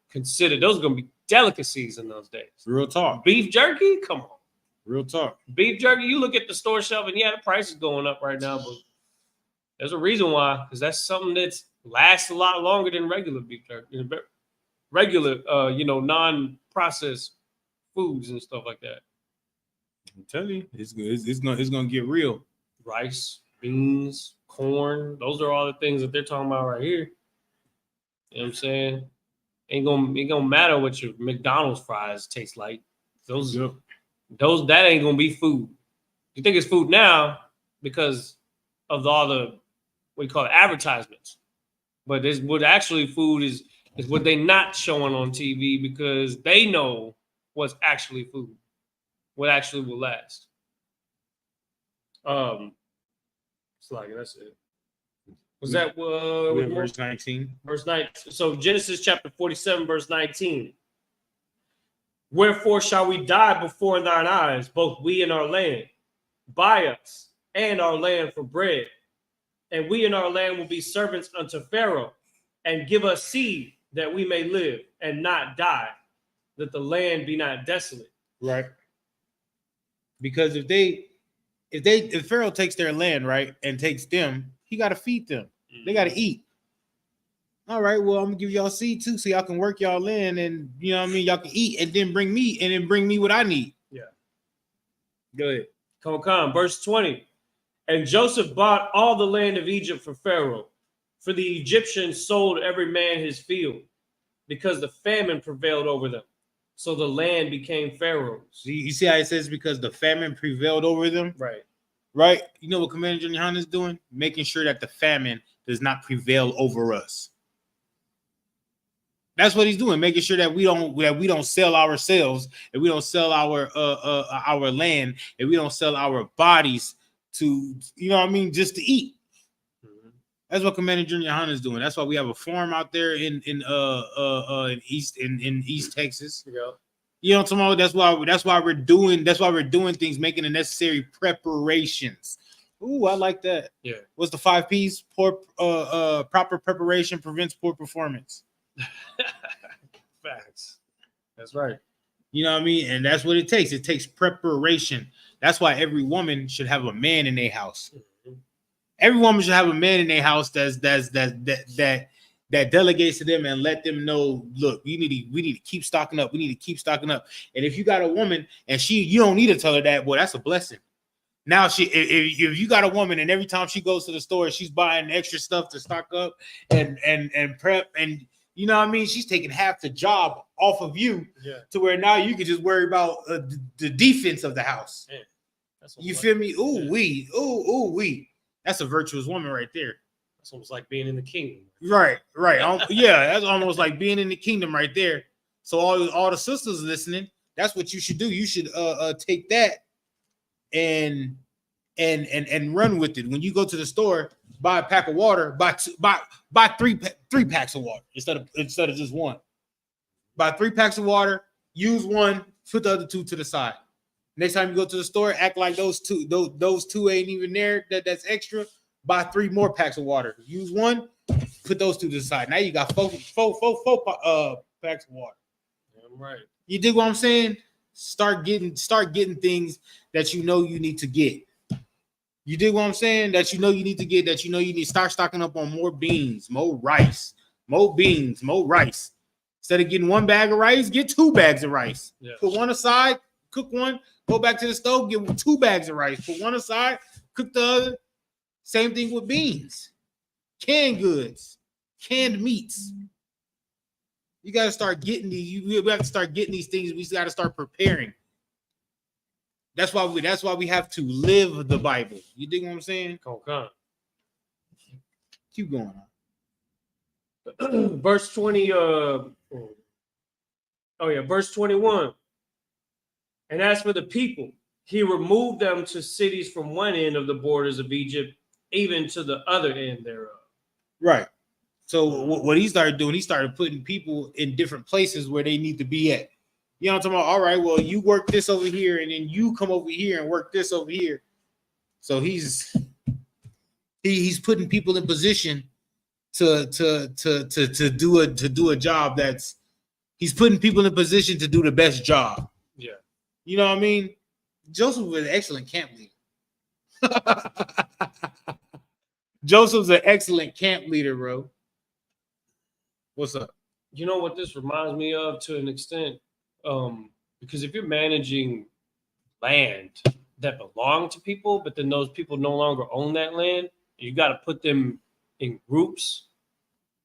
consider. Those are gonna be delicacies in those days. Real talk. Beef jerky, come on. Real talk. Beef jerky, you look at the store shelf and the price is going up right now, but there's a reason why, because that's something that's lasts a lot longer than regular beef jerky, regular non-processed foods and stuff like that. I'm telling you, it's gonna get real. Rice, beans, corn, those are all the things that they're talking about right here. You know what I'm saying? Ain't gonna matter what your McDonald's fries taste like. Those that ain't gonna be food. You think it's food now because of all the what you call it, advertisements. But this what actually food is what they not showing on TV because they know what's actually food, what actually will last. It's like that's it. Was that verse 19? Verse 9. So Genesis chapter 47, verse 19. Wherefore shall we die before thine eyes, both we and our land? Buy us and our land for bread. And we and our land will be servants unto Pharaoh, and give us seed that we may live and not die, that the land be not desolate. Right. Because if Pharaoh takes their land, right, and takes them, he got to feed them. They got to eat. All right, well, I'm gonna give y'all seed too, so y'all can work y'all land, and you know what I mean. Y'all can eat, and then bring me what I need. Yeah. Go ahead. Come on. Verse 20. And Joseph bought all the land of Egypt for Pharaoh, for the Egyptians sold every man his field, because the famine prevailed over them. So the land became Pharaoh's. You see how it says because the famine prevailed over them? Right. Right. You know what Commander Junior is doing? Making sure that the famine does not prevail over us. That's what he's doing, making sure that we don't sell ourselves, and we don't sell our land, and we don't sell our bodies to, you know what I mean, just to eat. Mm-hmm. That's what Commander Junior is doing. That's why we have a farm out there in East Texas. Yeah. You know what I'm talking about? That's why we're doing things, making the necessary preparations. Ooh, I like that. Yeah. What's the 5 P's? Proper preparation prevents poor performance. Facts. That's right. You know what I mean? And that's what it takes. It takes preparation. That's why every woman should have a man in their house. Mm-hmm. Every woman should have a man in their house that delegates to them and let them know, look, we need to keep stocking up. We need to keep stocking up. And if you got a woman and you don't need to tell her that, boy, that's a blessing. Now if you got a woman and every time she goes to the store, she's buying extra stuff to stock up and prep, and you know what I mean, she's taking half the job off of you, to where now you can just worry about the defense of the house. Yeah. You feel me? Ooh wee. That's a virtuous woman right there. That's almost like being in the kingdom. Right. Yeah, that's almost like being in the kingdom right there. So all the sisters listening, that's what you should do. You should take that and run with it. When you go to the store, buy a pack of water, buy three packs of water instead of just one. Buy 3 packs of water, use one, put the other 2 to the side. Next time you go to the store, act like those two ain't even there. That's extra. Buy 3 more packs of water. Use one, put those 2 to the side. Now you got four packs of water. Damn right. You dig what I'm saying? Start getting things that you know you need to get. You dig what I'm saying? That you know you need to get, that you know you need to start stocking up on more beans, more rice, more beans, more rice. Instead of getting 1 bag of rice, get 2 bags of rice. Yeah. Put one aside, cook one, go back to the stove, get 2 bags of rice. Put one aside, cook the other. Same thing with beans, canned goods, canned meats. You got to start getting these. We have to start getting these things. We got to start preparing. That's why we have to live the Bible. You dig what I'm saying? Okay. Keep going on. Verse 20. Verse 21. And as for the people, he removed them to cities from one end of the borders of Egypt, even to the other end thereof. Right. So what he started doing, he started putting people in different places where they need to be at. You know what I'm talking about? All right, well, you work this over here, and then you come over here and work this over here. So he's putting people in position to do a job that's he's putting people in position to do the best job. Yeah. You know what I mean? Joseph was an excellent camp leader. Joseph's an excellent camp leader, bro. What's up? You know what this reminds me of to an extent? Because if you're managing land that belong to people, but then those people no longer own that land, you got to put them in groups.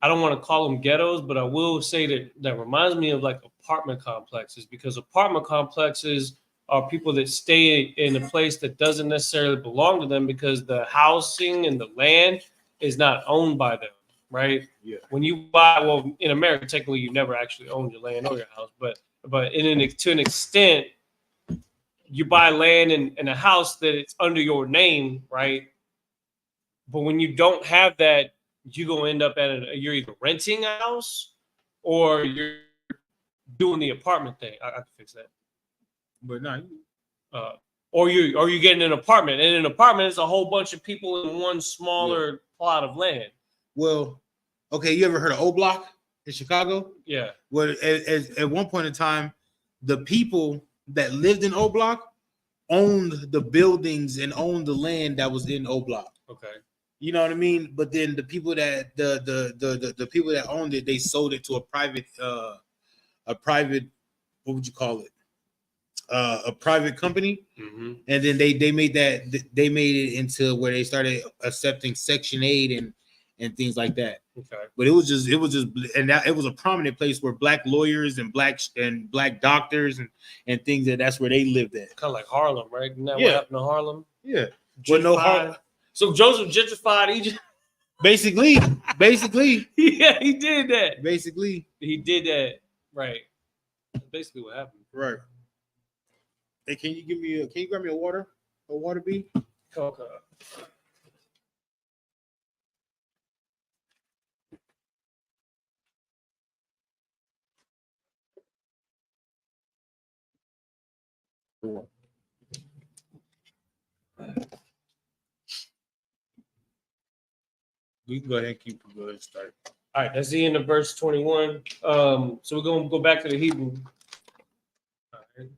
I don't want to call them ghettos, but I will say that reminds me of like apartment complexes, because apartment complexes are people that stay in a place that doesn't necessarily belong to them because the housing and the land is not owned by them, right? Yeah. When you buy, well, in America, technically you never actually own your land or your house, but to an extent, you buy land in a house that it's under your name, right? But when you don't have that, you're gonna end up you're either renting a house or you're doing the apartment thing. I can fix that. But no, or you getting an apartment, and an apartment is a whole bunch of people in one smaller plot of land. Well, okay, you ever heard of O Block in Chicago? Yeah. Well, at one point in time, the people that lived in O Block owned the buildings and owned the land that was in O Block. Okay. You know what I mean? But then the people that the people that owned it, they sold it to a private what would you call it? A private company. Mm-hmm. And then they made it into where they started accepting Section 8 and things like that. Okay. But it was just and that it was a prominent place where black lawyers and black doctors and things that's where they lived at. Kind of like Harlem, right? Isn't that what happened to Harlem? Yeah. Well, no Harlem. So Joseph gentrified Egypt. Basically. Yeah, he did that. Basically. He did that. Right. That's basically what happened. Right. Hey, can you grab me a water B? Okay. We can go ahead and keep it good. Start. All right, that's the end of verse 21. So we're going to go back to the Hebrew. All right.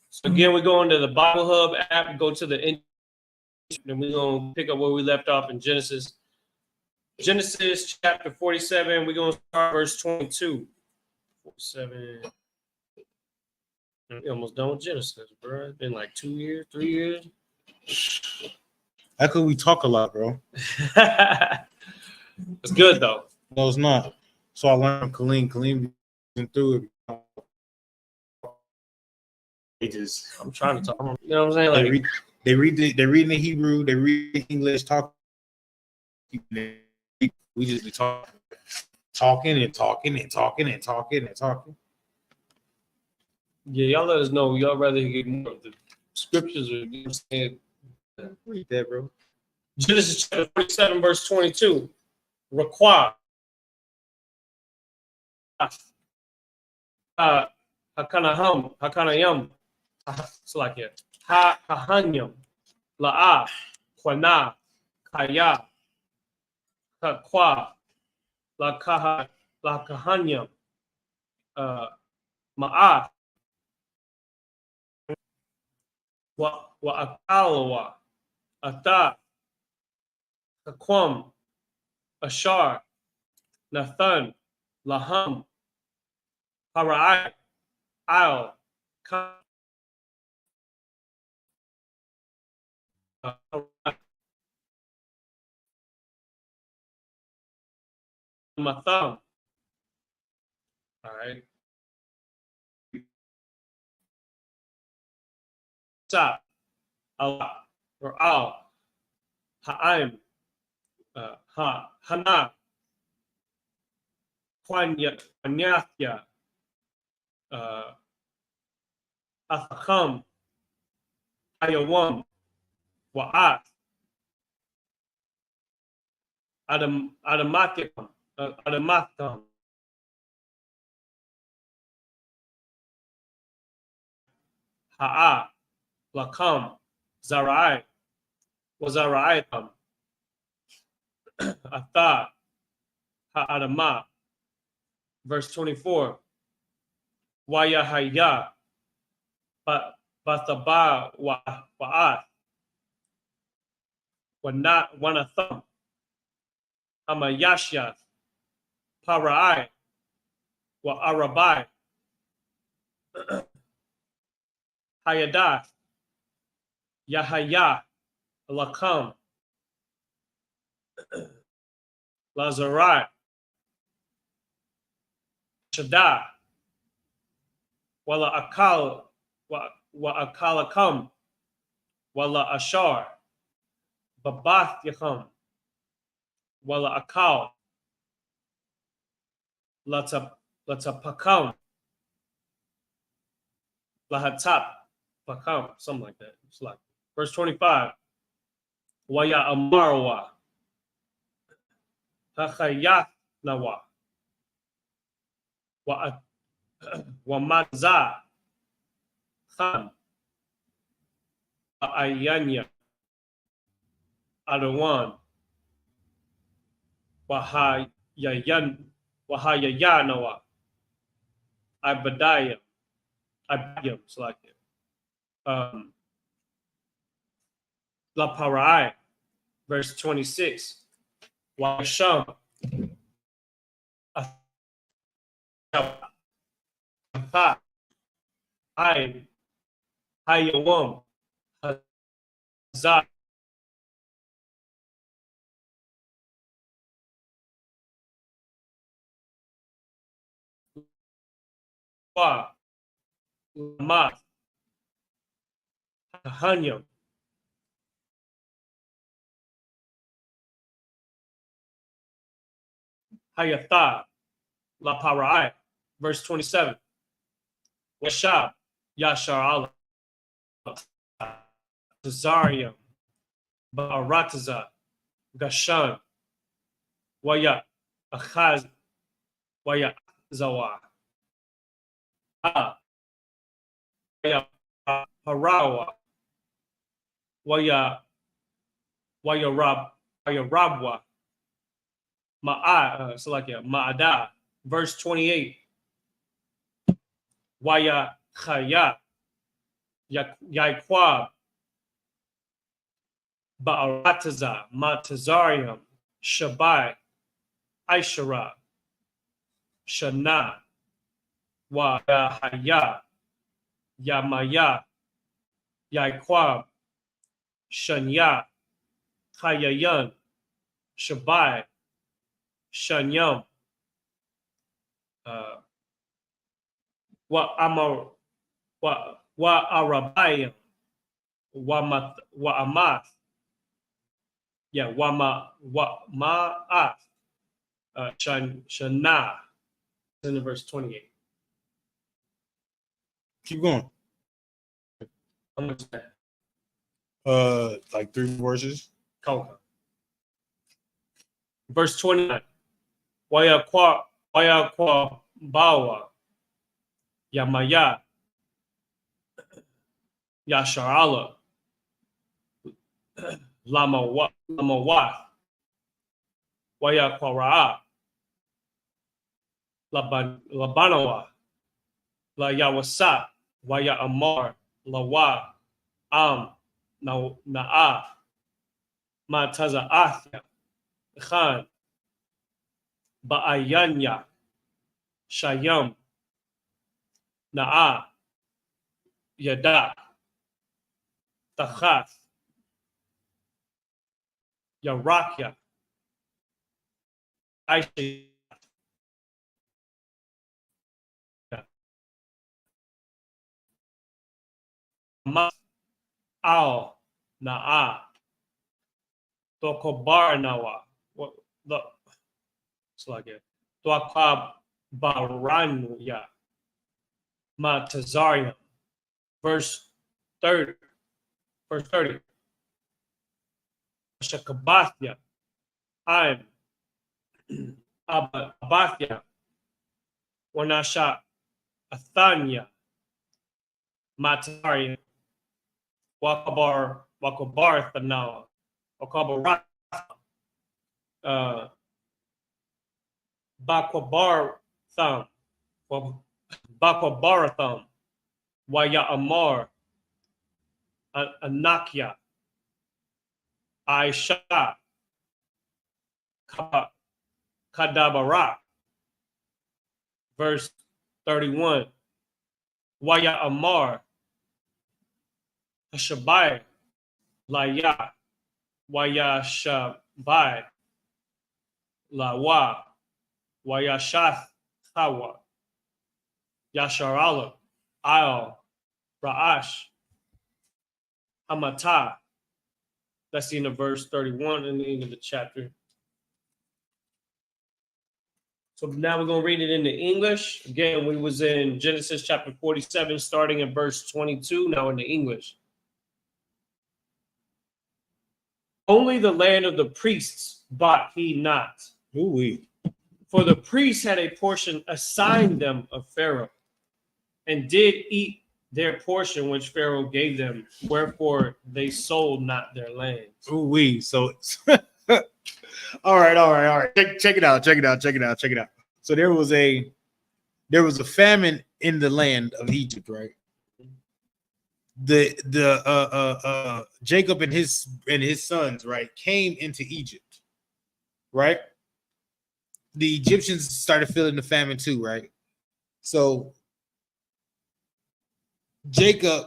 So again, we go into the Bible Hub app, go to the and we're going to pick up where we left off in Genesis. Genesis chapter 47, we're going to start verse 22. 47. We're almost done with Genesis, bro. It's been like 2 years, 3 years. How could we talk a lot, bro? It's good, though. No, it's not. So I learned from Kaleem. Kaleem through it. I'm trying to talk. You know what I'm saying? Like, they read the Hebrew, they read the English, talk. We just be talking. Yeah, y'all let us know. Y'all rather get more of the scriptures or you know what I'm saying? Read that, bro. Genesis chapter 47, verse 22. Require. Hakanayam. It's like it. Kahanyam. La'a. Kwana. Kaya. Kakwa. La kahanyam. Ma'a. Wa akalawa. Ata. Kakwam. Ashar. Nathan. Laham. Harai. Al. My thumb. All right. Sa. Allah. Or al. Ha'im. Hana. Kwanyatya. Athakam. Ayawam. Wa'at. Adamathicum. Adamathum. Ha'a. Lakam. Zarai. Wazaraitum. Atha. Ha'adama. Verse 24. Wayahaya. Bathaba wa'ath. Wanathum. Amayashyath. Parai. Wa'arabai. Hayadath. Yahaya. Lakam. Lazarai. Shaddai. Wala akal. Wa akalakam. Wala ashar. Babath yacham. Wala akal. Latapakam. Lahatap. Pakam. Something like that. It's like verse 25. Waya amarwa. Hachayat nawa. Wa matza. Khan. Ayanya. Adawan. Wahayayanawa. Ibadiah. It's like it. La Parai, verse 26. Washam. Hayawam. Hazar. Lamath. Hanyam. Hayatha. La Parai, verse 27. Washab. Yashar Allah. Tazarium. Ba'arataza. Gashan. Waya. Achaz. Waya. Zawa. Waya. Harawa. Waya Rabwa. Ma'ada. Verse 28. Waya Chaya. Yaikwab. Ba'arataza. Matazarium. Shabai. Aishara. Shana. Wahaya. Yamaya. Yaikwab. Shanya. Chayayan. Shabai. Shanyam. Wa Arabayam. Wa Amath. Yeah, wa Ma'ath. Shana. In verse 28. Keep going. How much is that? Like 3 verses. Coca. Verse 29. Waya kwa bawa. Yamaya. Yasharala. Lama wa. Waya kwa ra'a. Labanawa. La Yawasa. Waya Amar. Lawa. Na'a. Mataza Athya. Khan. Ba'ayanya. Shayam. Na'a. Yada. Tachath. Yarakya. Aishi. Al Na'a. Tokobar Nawa. What the it's like it. Toakab Baranuya. Matazarium. Verse 30. Shakabathya. I'm Abathya, Wanasha Athanya, Matari, Wakabarthana, Wakabaratha, Bakwabartham, Bakabaratham, Waya Amar, Anakya, Aisha, Kadabara. Verse 31. Waya Amar, Hashabai, Laya, Waya Shabai, Lawa, Waya Shath Hawa, Yasharala, Al, Ra'ash, Hamata. That's the end of verse 31 in the end of the chapter. So now we're going to read it into English. Again, we was in Genesis chapter 47, starting at verse 22, now in the English. Only the land of the priests bought he not. Ooh-wee. For the priests had a portion assigned them of Pharaoh, and did eat their portion which Pharaoh gave them, wherefore they sold not their lands. Ooh-wee. So all right. Check it out. So there was a famine in the land of Egypt, right? The Jacob and his sons, right, came into Egypt, right? The Egyptians started feeling the famine too, right? So Jacob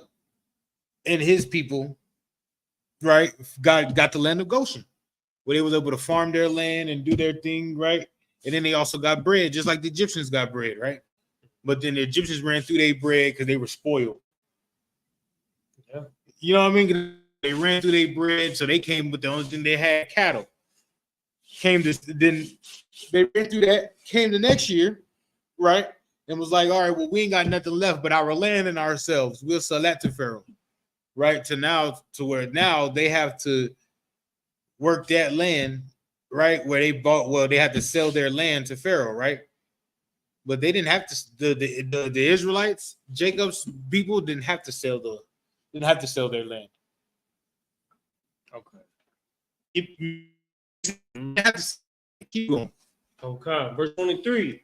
and his people, right, got the land of Goshen, where they was able to farm their land and do their thing, right? And then they also got bread, just like the Egyptians got bread, right? But then the Egyptians ran through their bread because they were spoiled. Yeah. You know what I mean? They ran through their bread, so they came with the only thing they had, cattle. Then they ran through that, came the next year, right? And was like, all right, well, we ain't got nothing left but our land and ourselves. We'll sell that to Pharaoh, right? To where now they have to work that land, right? Where they had to sell their land to Pharaoh, right? But they didn't have to. The Israelites, Jacob's people, didn't have to sell their land. Okay. Keep going. Okay. Verse 23.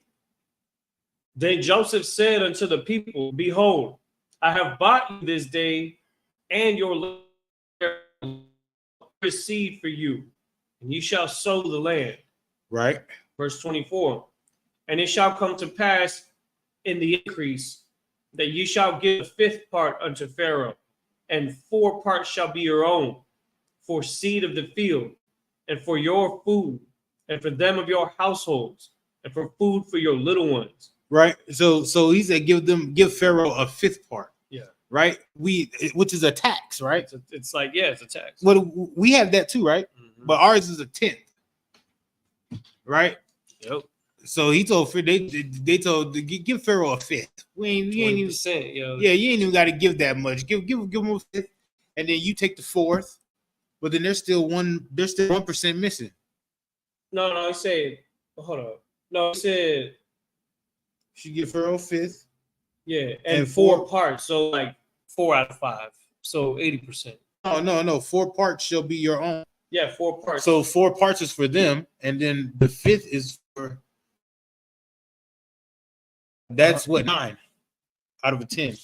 Then Joseph said unto the people, behold, I have bought you this day, and your seed for you, and ye shall sow the land. Right. Verse 24. And it shall come to pass in the increase that ye shall give a fifth part unto Pharaoh, and 4 parts shall be your own, for seed of the field, and for your food, and for them of your households, and for food for your little ones. Right. So he said, give Pharaoh a fifth part. Yeah. Right. Which is a tax, right? It's like, yeah, it's a tax. Well, we have that too, right? Mm-hmm. But ours is a 10th. Right. Yep. So he told they told give Pharaoh a fifth. You ain't even you ain't even got to give that much. Give him a fifth, and then you take the 4th. But then there's still 1% missing. No, he said, hold on. No, he said she give Pharaoh a 5th. Yeah, and 4 parts. So like 4 out of 5. So 80%. No. 4 parts shall be your own. Yeah, 4 parts. So 4 parts is for them, and then the 5th is for. That's what 9 out of a 10.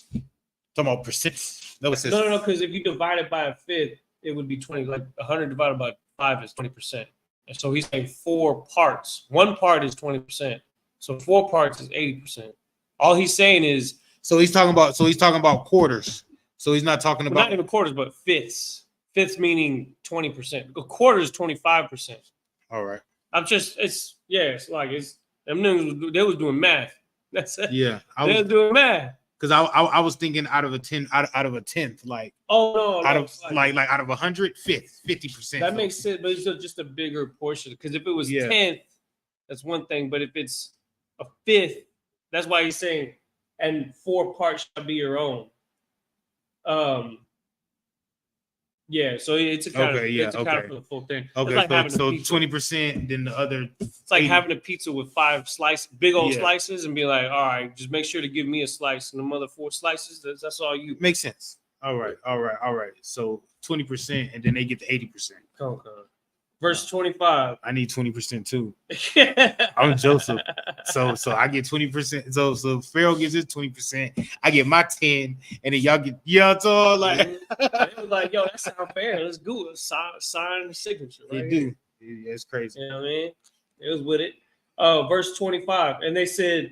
Talking about percent. No, because if you divide it by a 5th, it would be 20. Like 100 divided by 5 is 20%. And so he's saying 4 parts. 1 part is 20%. So 4 parts is 80%. All he's saying is. So he's talking about quarters. So he's not talking about not even quarters, but fifths. Fifths meaning 20%. A quarter is 25%. All right. It's like they was doing math. That's it. Yeah, they was doing math. Because I was thinking out of a 10, out of a 10th, like out of 100, 50%. That makes sense, but it's just a bigger portion. Because if it was 10th, that's one thing. But if it's a 5th, that's why he's saying, and 4 parts shall be your own. Yeah, so it's a kind of it's a kind of for the full thing. Okay, it's like so 20%, then the other. It's like having a pizza with 5 big old slices, and be like, all right, just make sure to give me a slice, and the other 4 slices. That's all you. Makes sense. All right. So 20%, and then they get the 80%. Okay. Verse 25. I need 20% too. I'm Joseph, so I get 20%. So Pharaoh gives his 20%. I get my 10, and then y'all get so like. It was like, yo, that sounds fair. Let's go. Sign the signature. Right? They do. Yeah, it's crazy. You know what I mean? It was with it. Verse 25, and they said,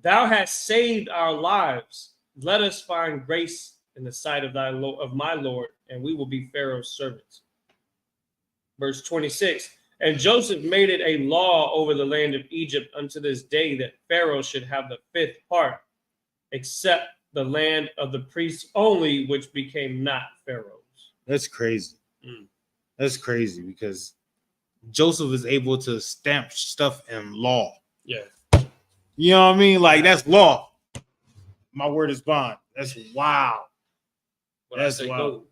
"Thou hast saved our lives. Let us find grace in the sight of my Lord, and we will be Pharaoh's servants." Verse 26, and Joseph made it a law over the land of Egypt unto this day that Pharaoh should have the 5th part, except the land of the priests only, which became not Pharaoh's. That's crazy. That's crazy because Joseph is able to stamp stuff in law. Yeah. You know what I mean? Like, that's law. My word is bond. That's wow. That's wild.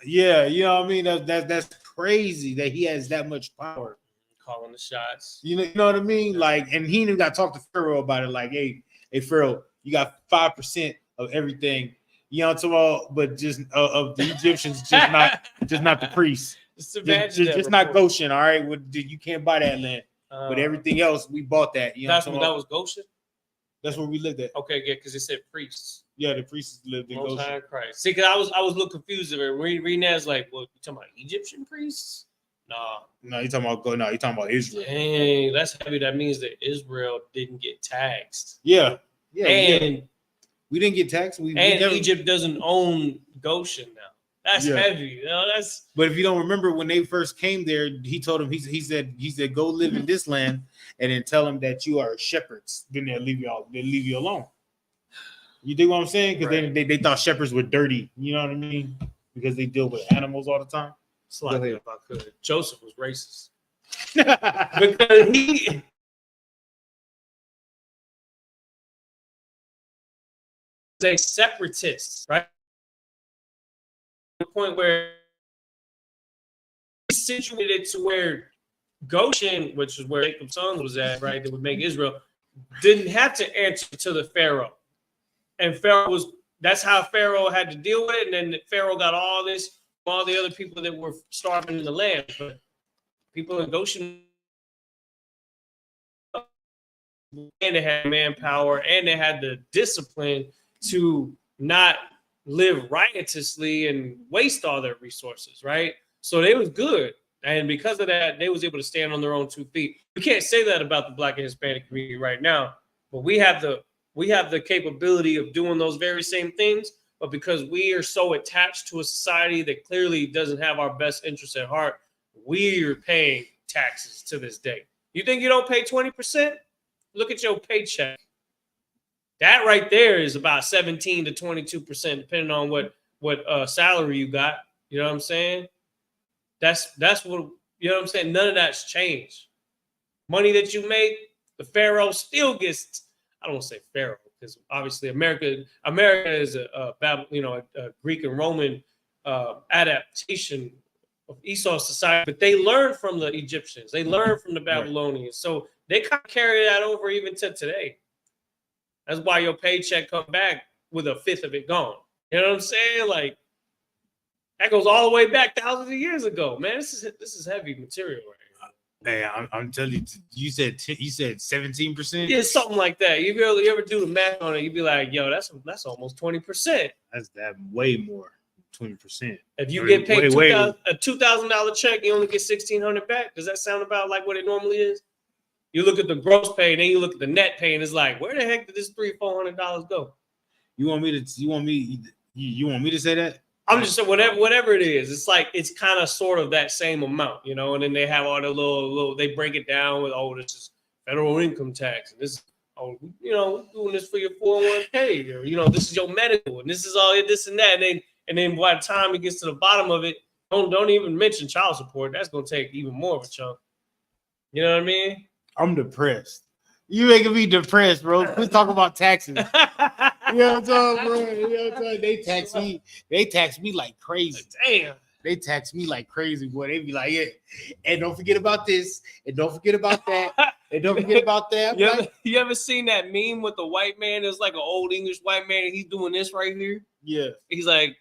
Yeah, you know what I mean? That's crazy that he has that much power. Calling the shots. You know what I mean? Like, and he even got to talk to Pharaoh about it. Like, hey, Pharaoh, you got 5% of everything. You know what I'm talking about? But just of the Egyptians, just not the priests. Just not Goshen, all right? You can't buy that land. But everything else, we bought that. You know that was Goshen? That's where we lived at. Okay, yeah, because it said priests. Yeah, the priests lived in Goshen. Christ. See, because I was a little confused of it. Reading that, it's like, well, you talking about Egyptian priests? No, you're talking about Israel. Dang, that's heavy. That means that Israel didn't get taxed. Yeah. And we didn't get taxed. Egypt doesn't own Goshen now. That's heavy. You know, But if you don't remember, when they first came there, he told him, he said, go live in this land, and then tell them that you are shepherds. Then they'll leave you alone. You dig what I'm saying? Because they thought shepherds were dirty. You know what I mean? Because they deal with animals all the time. Slightly, if I could. Joseph was racist because he. A separatist, right? The point where he's situated to where Goshen, which is where Jacob's son was at, right, that would make Israel, didn't have to answer to the Pharaoh. And that's how Pharaoh had to deal with it. And then Pharaoh got all the other people that were starving in the land. But people in Goshen, and they had manpower, and they had the discipline to not live riotously and waste all their resources, right? So they was good. And because of that, they was able to stand on their own 2 feet. We can't say that about the Black and Hispanic community right now, but we have the capability of doing those very same things. But because we are so attached to a society that clearly doesn't have our best interests at heart, we're paying taxes to this day. You think you don't pay 20%? Look at your paycheck. That right there is about 17 to 22%, depending on what salary you got. You know what I'm saying? That's what, you know what I'm saying? None of that's changed. Money that you make, the Pharaoh still gets, I don't want to say Pharaoh, because obviously America is a Greek and Roman adaptation of Esau's society, but they learned from the Egyptians. They learned from the Babylonians. So they kind of carry that over even to today. That's why your paycheck come back with 1/5 of it gone. You know what I'm saying? Like, that goes all the way back thousands of years ago, man. This is heavy material right here. Man, I'm telling you, you said 17%? Yeah, something like that. You ever do the math on it, you'd be like, yo, that's almost 20%. That's that way more. 20%. If you get paid a $2,000 check, you only get $1,600 back. Does that sound about like what it normally is? You look at the gross pay, then you look at the net pay, and it's like, where the heck did this $300-400 go? You want me to say that? I'm just saying whatever it is. It's like it's kind of sort of that same amount, you know. And then they have all the little they break it down with, oh, this is federal income tax, and this, oh, you know, we're doing this for your 401k, or you know, this is your medical, and this is all this and that, and then by the time it gets to the bottom of it, don't even mention child support. That's gonna take even more of a chunk. You know what I mean? I'm depressed. You making me depressed, bro. Let's talk about taxes. You know what I'm talking, bro? You know what I'm talking? They tax me like crazy. Damn. They text me like crazy, boy. They be like, yeah, and don't forget about this, and don't forget about that, and don't forget about that. You ever seen that meme with the white man? It's like an old English white man, and he's doing this right here. Yeah. He's like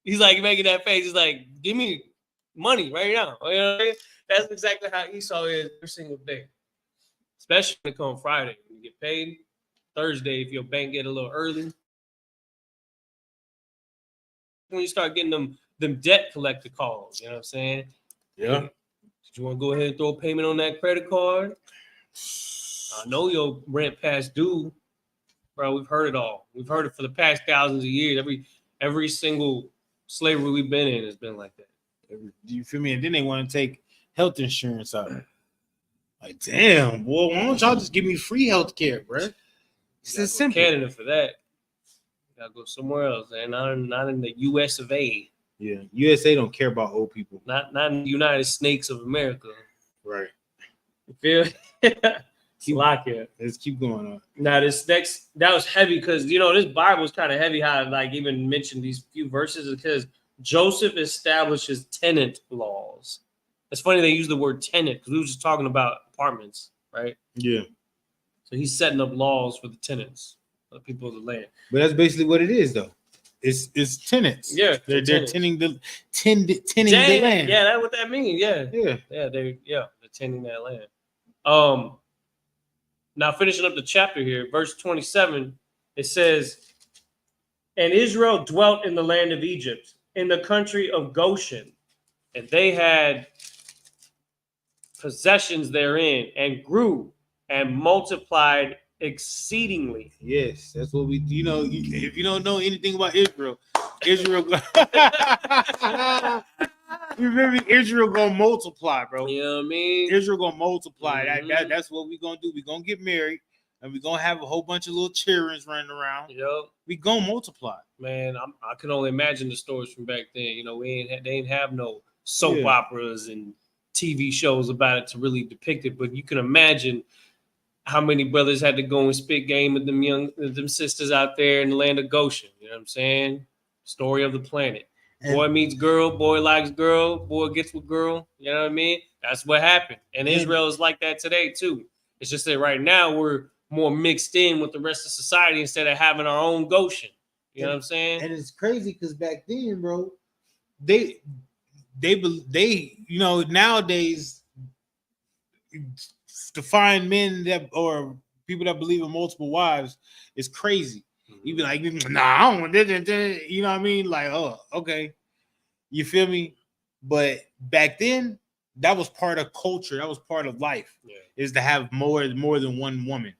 making that face. He's like, give me money right now. You know what I mean? That's exactly how Esau is every single day. Especially when it comes Friday. When you get paid. Thursday, if your bank get a little early. When you start getting them debt collector calls, you know what I'm saying? Yeah. Did you want to go ahead and throw a payment on that credit card? I know your rent past due. Bro, we've heard it all. We've heard it for the past thousands of years. Every single slavery we've been in has been like that. You feel me? And then they want to take health insurance out. Like, damn, boy, why don't y'all just give me free health care, bro? It's just simple. Canada for that. You gotta go somewhere else, and not in the U.S. of A. Yeah, USA don't care about old people. Not in the United Snakes of America. Right. You feel? Let's keep going on. Now this next, that was heavy because this Bible is kind of heavy. How I even mentioned these few verses because Joseph establishes tenant laws. It's funny they use the word tenant because we were just talking about apartments, right? Yeah. So he's setting up laws for the tenants, the people of the land. But that's basically what it is, though. It's tenants. Yeah, they're tending the land. Yeah, that's what that means. Yeah, they're tending that land. Now finishing up the chapter here, verse 27, it says, "And Israel dwelt in the land of Egypt, in the country of Goshen, and they had possessions therein, and grew and multiplied exceedingly." Yes, that's what we. If you don't know anything about Israel. You remember Israel gonna multiply, bro. You know what I mean? Israel gonna multiply. Mm-hmm. That's what we gonna do. We gonna get married, and we gonna have a whole bunch of little children running around. Yep. We gonna multiply. Man, I can only imagine the stories from back then. They ain't have no soap operas and TV shows about it to really depict it, but you can imagine how many brothers had to go and spit game with them sisters out there in the land of Goshen. You know what I'm saying? Story of the planet. Boy meets girl, boy likes girl, boy gets with girl. You know what I mean? That's what happened. And Israel is like that today too. It's just that right now we're more mixed in with the rest of society instead of having our own Goshen. You know what I'm saying? And it's crazy because back then, bro, they nowadays to find men or people that believe in multiple wives is crazy. You be like, nah, I don't want this. You know what I mean? Like, oh, okay. You feel me? But back then, that was part of culture. That was part of life. Yeah. Is to have more than one woman.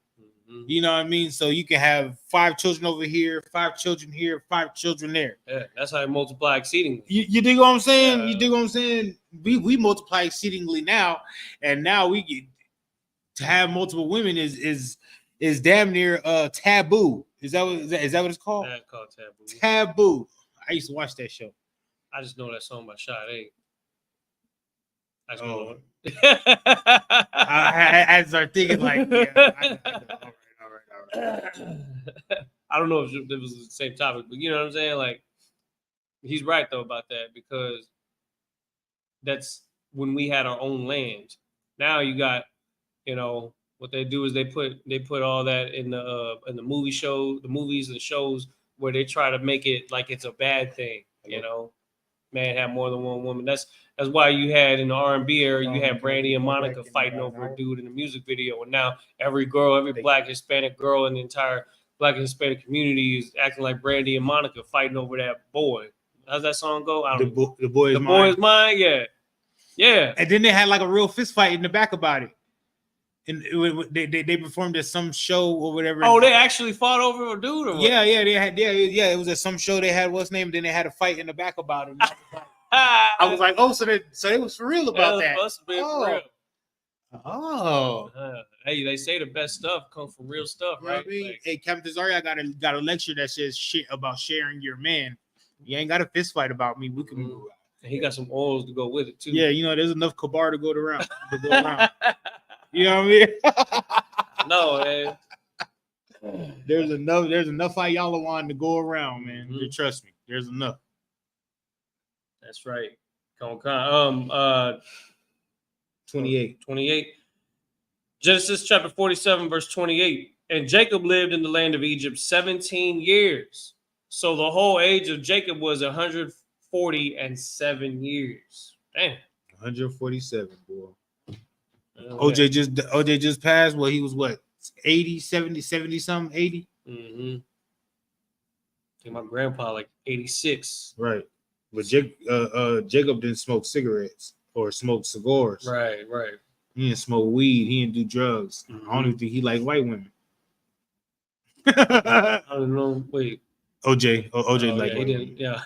Mm-hmm. You know what I mean? So you can have 5 children over here, 5 children here, 5 children there. Yeah, that's how you multiply exceedingly. You dig what I'm saying? You dig what I'm saying? We multiply exceedingly now, and now we get to have multiple women is damn near taboo. Is that what it's called? Yeah, it's called taboo. Taboo. I used to watch that show. I just know that song by Sade. I just know. I start thinking like, yeah. All right. I don't know if it was the same topic, but you know what I'm saying? Like, he's right though about that because that's when we had our own land. Now you got, what they do is they put all that in the movie show, the movies and shows where they try to make it like it's a bad thing, Man have more than one woman. That's why you had in the R&B era, you had Brandy and Monica fighting over a dude in the music video, and now every Black Hispanic girl in the entire Black and Hispanic community is acting like Brandy and Monica fighting over that boy. How's that song go? The boy is mine. Yeah. And then they had like a real fist fight in the back about it. And they performed at some show or whatever. Oh, they actually fought over a dude or what? Yeah, they had it was at some show they had what's name, and then they had a fight in the back about it. I was like, oh, so they was for real about that. Must have been for real. Oh. Hey, they say the best stuff comes from real stuff, right? I mean, hey, Captain Zaria got a lecture that says shit about sharing your man. You ain't got a fist fight about me. We can move. And he got some oils to go with it too. Yeah, there's enough kabar to go around. You know what I mean? No, man. There's enough Ayalawan to go around, man. Mm-hmm. Trust me, there's enough. That's right. 28. 28. Genesis chapter 47, verse 28. And Jacob lived in the land of Egypt 17 years. So the whole age of Jacob was 147 years. Damn. 147, boy. OJ just passed. Well, he was what? 80, 70 something, 80? Mm-hmm. I think my grandpa like 86. Right. But Jacob didn't smoke cigarettes or smoke cigars. Right. He didn't smoke weed. He didn't do drugs. Mm-hmm. I don't even think he liked white women. I don't know. Wait. OJ like yeah, he didn't. Yeah.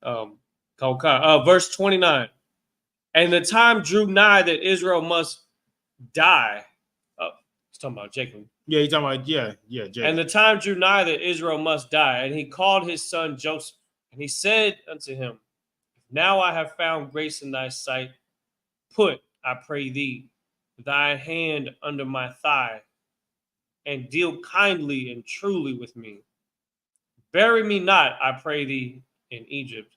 Yeah. Verse 29. And the time drew nigh that Israel must die. He's talking about Jacob. Yeah, he's talking about Jacob. And the time drew nigh that Israel must die, and he called his son Joseph, and he said unto him, Now I have found grace in thy sight. Put, I pray thee, thy hand under my thigh, and deal kindly and truly with me. Bury me not, I pray thee, in Egypt.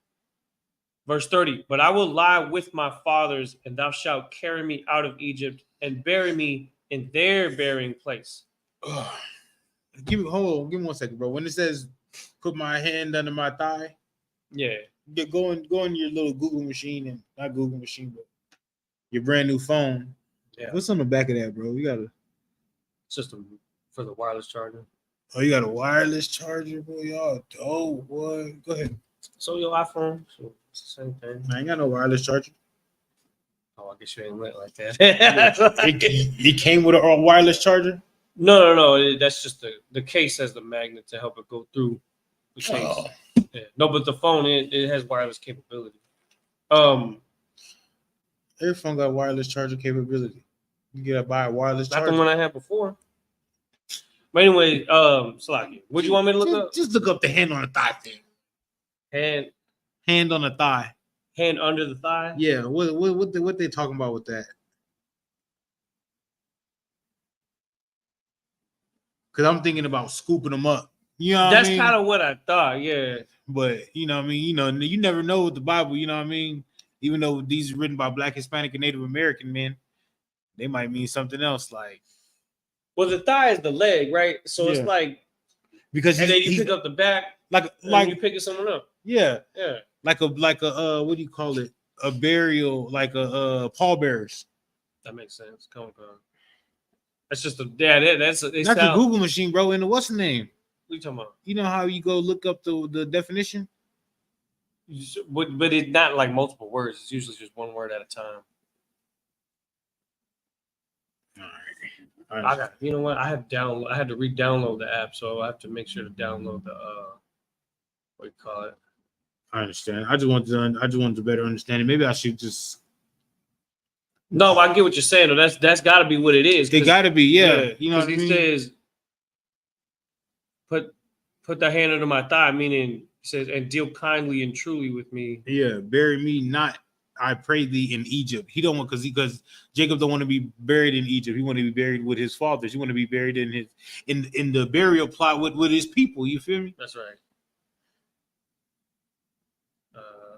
Verse 30, but I will lie with my fathers, and thou shalt carry me out of Egypt, and bury me in their burying place. Give me 1 second, bro. When it says put my hand under my thigh, yeah, go in your little Google machine, and not Google machine, but your brand new phone. Yeah. What's on the back of that, bro? You got a system for the wireless charger. Oh, you got a wireless charger, bro? Y'all dope, boy. Go ahead. So your iPhone, so it's the same thing. I ain't got no wireless charger. Oh, I guess you ain't lit like that. it came with a wireless charger? No. That's just the case has the magnet to help it go through the case. Oh. Yeah. No, but the phone it has wireless capability. Every phone got wireless charger capability. You gotta buy a wireless charger. Not the one I had before. But anyway, Slaki, what do you want me to look up? Just look up the hand on the thigh thing. Hand on the thigh. Hand under the thigh? Yeah. What they talking about with that? Because I'm thinking about scooping them up. You know that's kind of what I thought, yeah. But you know what I mean? You never know with the Bible, you know what I mean? Even though these are written by Black, Hispanic, and Native American men, they might mean something else. Like, well, the thigh is the leg, right? So it's like because and then you pick up the back, like you picking someone up. Yeah. Like a what do you call it? A burial, like a pallbearers. That makes sense. Come on. That's just that's not the Google machine, bro. And what's the name? What are you talking about? You know how you go look up the definition? But it's not like multiple words. It's usually just one word at a time. All right. I got. You know what? I had to re-download the app, so I have to make sure to download the what do you call it? I understand. I just want to better understand it. Maybe I should just. No, I get what you're saying. Though. That's got to be what it is. It got to be, yeah. You know what I mean? He says, "Put the hand under my thigh," meaning he says, "And deal kindly and truly with me." Yeah, bury me not, I pray thee, in Egypt. He don't want because Jacob don't want to be buried in Egypt. He want to be buried with his fathers. He want to be buried in the burial plot with his people. You feel me? That's right.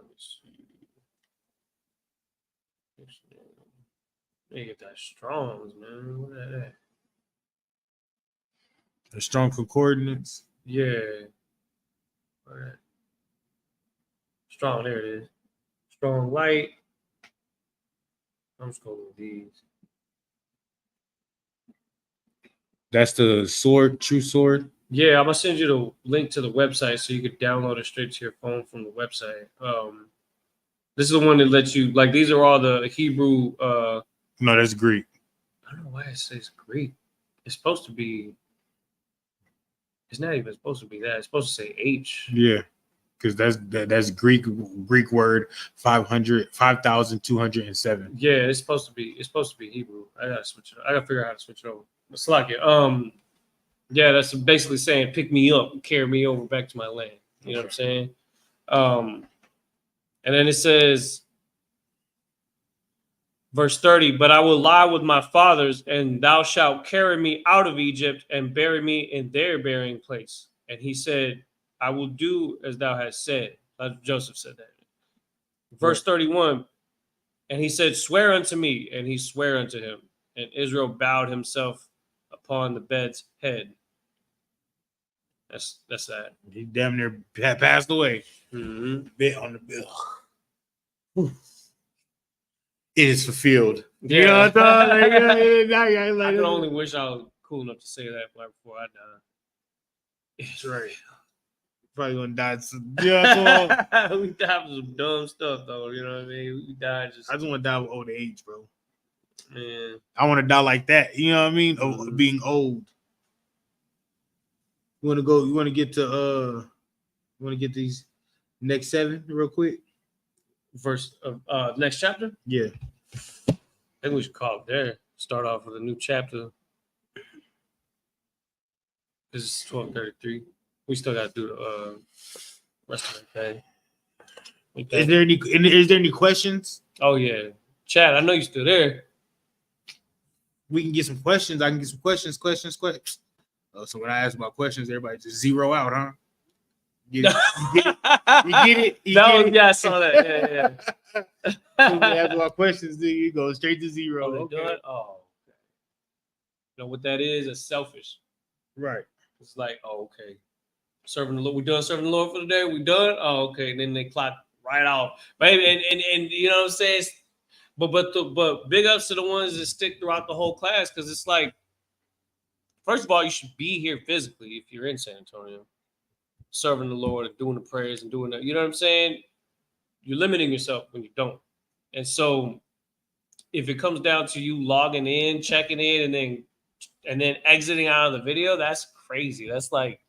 Let's see. They get that Strong's, man. What is that? The strong concordance. Yeah. All right. Strong, there it is. Strong light. I'm just going with these. That's the sword, true sword. Yeah, I'm gonna send you the link to the website so you could download it straight to your phone from the website. This is the one that lets you like these are all the Hebrew. No, that's Greek. I don't know why it says Greek. It's supposed to be. It's not even supposed to be that. It's supposed to say H. Yeah, because that's Greek word 5,207. Yeah, it's supposed to be Hebrew. I gotta switch it. I gotta figure out how to switch it over. It's like it. Yeah, that's basically saying pick me up and carry me over back to my land. You know what I'm saying? And then it says, verse 30, but I will lie with my fathers, and thou shalt carry me out of Egypt and bury me in their burying place. And he said, I will do as thou hast said. Joseph said that. Verse 31, and he said, swear unto me, and he sware unto him. And Israel bowed himself upon the bed's head. That's that. He damn near passed away. Mm-hmm. Bit on the bill. It is fulfilled. Yeah. You know what I'm I like, can only wish I was cool enough to say that before I die. That's right. Probably gonna die. Yeah, we died from some dumb stuff, though. You know what I mean? We died just. I just want to die with old age, bro. Man. I want to die like that. You know what I mean? Mm-hmm. Being old. You want to go? You want to get to? You want to get these next 7 real quick? Verse of next chapter. Yeah. I think we should call it there. Start off with a new chapter. This is 12:33. We still got to do the rest of the day. Is there any questions? Oh yeah, Chad. I know you're still there. We can get some questions. I can get some questions. Oh, so when I ask about questions, everybody just zero out, huh? You get it? Yeah, I saw that. Yeah. So when you ask about questions, then you go straight to zero. Oh, okay. Okay. You know what that is? It's selfish. Right. It's like, oh, okay. Serving the Lord. We done serving the Lord for the day. We done. Oh, okay. And then they clock right off. But and you know what I'm saying? But big ups to the ones that stick throughout the whole class, because it's like, first of all, you should be here physically if you're in San Antonio, serving the Lord and doing the prayers and doing that. You know what I'm saying? You're limiting yourself when you don't. And so if it comes down to you logging in, checking in, and then exiting out of the video, that's crazy. That's like,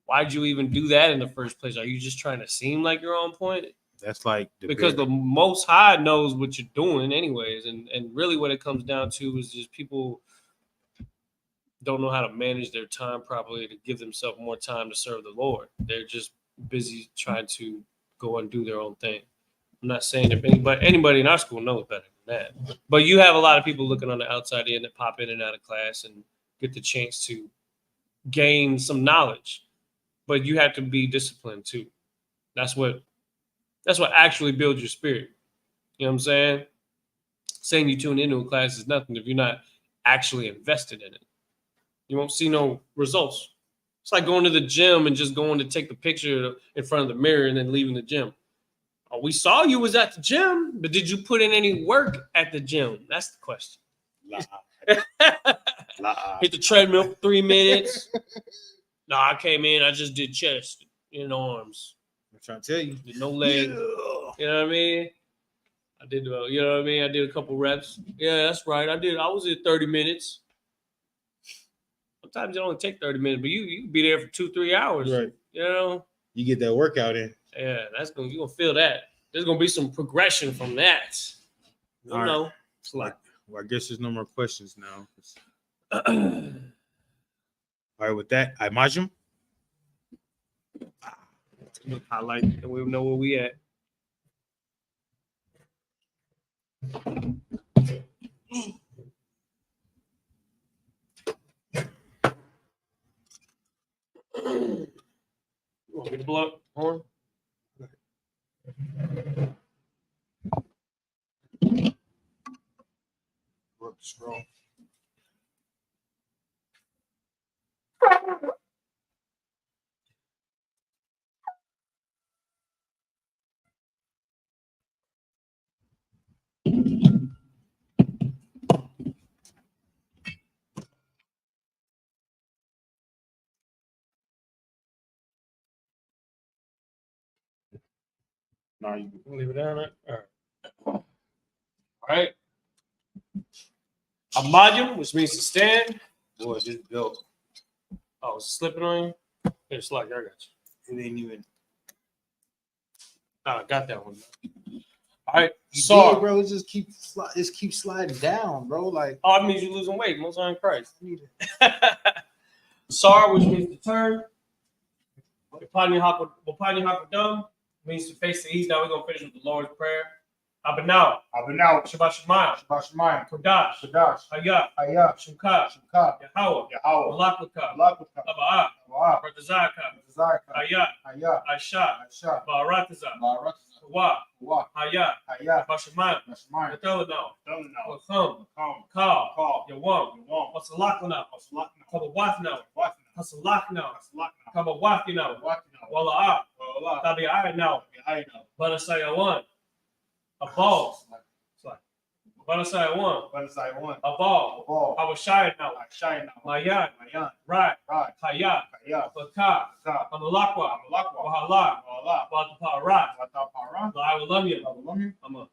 why'd you even do that in the first place? Are you just trying to seem like you're on point? That's like because the Most High knows what you're doing anyways. And really what it comes down to is just people don't know how to manage their time properly to give themselves more time to serve the Lord. They're just busy trying to go and do their own thing. I'm not saying if anybody in our school knows better than that. But you have a lot of people looking on the outside in that pop in and out of class and get the chance to gain some knowledge. But you have to be disciplined too. That's what actually builds your spirit. You know what I'm saying? Saying you tune into a class is nothing if you're not actually invested in it. You won't see no results. It's like going to the gym and just going to take the picture in front of the mirror and then leaving the gym. Oh, we saw you was at the gym, but did you put in any work at the gym? That's the question. Hit the treadmill for 3 minutes. No, I came in, I just did chest and arms. I'm trying to tell you. Did no leg. Yeah. You know what I mean? I did, you know what I mean? I did a couple reps. Yeah, that's right. I was at 30 minutes. Sometimes it only take 30 minutes, but you can be there for 2-3 hours. Right. You know? You get that workout in. Yeah, you're gonna feel that. There's gonna be some progression from that. You know. It's like, well, I guess there's no more questions now. All right, with that, I imagine. Highlight, and we know where we at. You want me to blow up horn? Rub the straw. No, you can leave it down there. All right. Amadium, which means to stand. Boy, this belt. Oh, it's slipping on you? It's like, I got you. It ain't even. Oh, I got that one. All right. Sorry, bro. It just keep sliding down, bro. Like, oh, that means you're losing weight. Most high in Christ. Sar, which means to turn. Wapani Hakadam means to face the east. Now we're going to finish with the Lord's Prayer. Abanau. Shabbat Shemayim. Kodash. Hayah. Shukah. Yahweh. Malaklaka. Laba'ah. Bartazaka. Hayat, Aisha, Barataza, Kawa, Hayat, Bashaman, Nathalano, Wakam, Kal, Yawam, Wasalakana, Kabawatno, Hasalakno, Kabawatino, Wala'a, Tabi I know, Banasayawan, a ball. Banasai one. A ball. I was shy now. Mayan. Right. Hayat. Baka. Amalakwa. Wahala. Batapa. Right. I will love you. I'm on.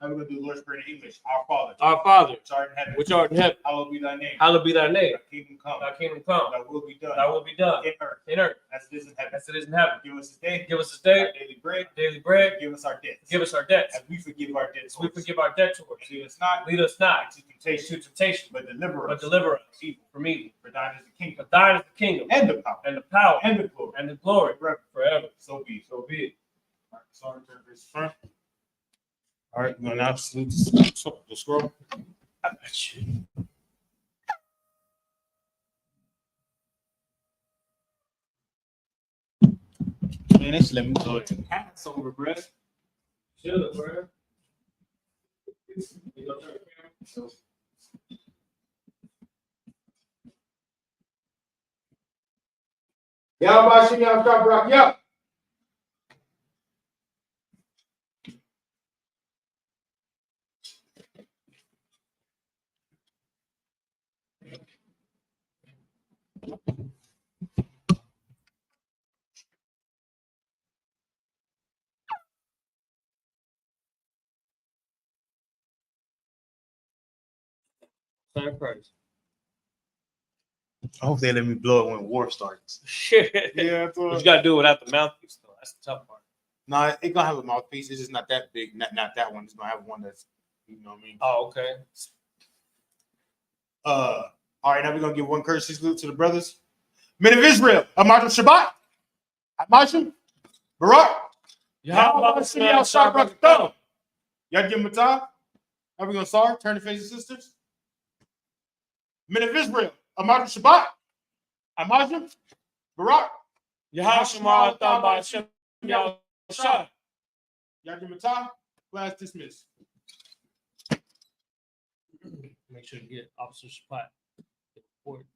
Now we're going to do the Lord's Prayer in English. Our Father. Our Father. Which art in heaven. Hallowed be thy name. Hallowed be thy name. Thy kingdom come. Thy kingdom come. Thy will be done. Thy will be done. In earth. As it is in heaven. As it is in heaven. Give us this day. Our daily bread. Give us our debts. As we forgive our debts. Our debtors. Lead us not into temptation. But deliver us from evil. For thine is the kingdom. And the power. And the glory. Forever. So be it. All right, sorry, turn this front. All right, we're going to now salute the scroll. I got you. Man, just let me go ahead and pass over, bro. Chill it, bro. Y'all watching y'all stop rock. Yeah. Same price. I hope they let me blow it when war starts. Shit. Yeah, But you gotta do it without the mouthpiece though. That's the tough part. No, it's gonna have a mouthpiece. It's just not that big. Not that one. It's gonna have one that's, you know what I mean. Oh, okay. All right, now we're gonna give one courtesy salute to the brothers. Men of Israel, Amashim Shabbat, Amashim, Barak, Yahweh Shabbat. Y'all give them a time. Now we're gonna start. Turn to face the sisters. Men of Israel, Amashim Shabbat, Amashim, Barak, Yahashima Thabashem Yahshua. Y'all give them a time. Class dismissed. Make sure you get Officer Spot. Report.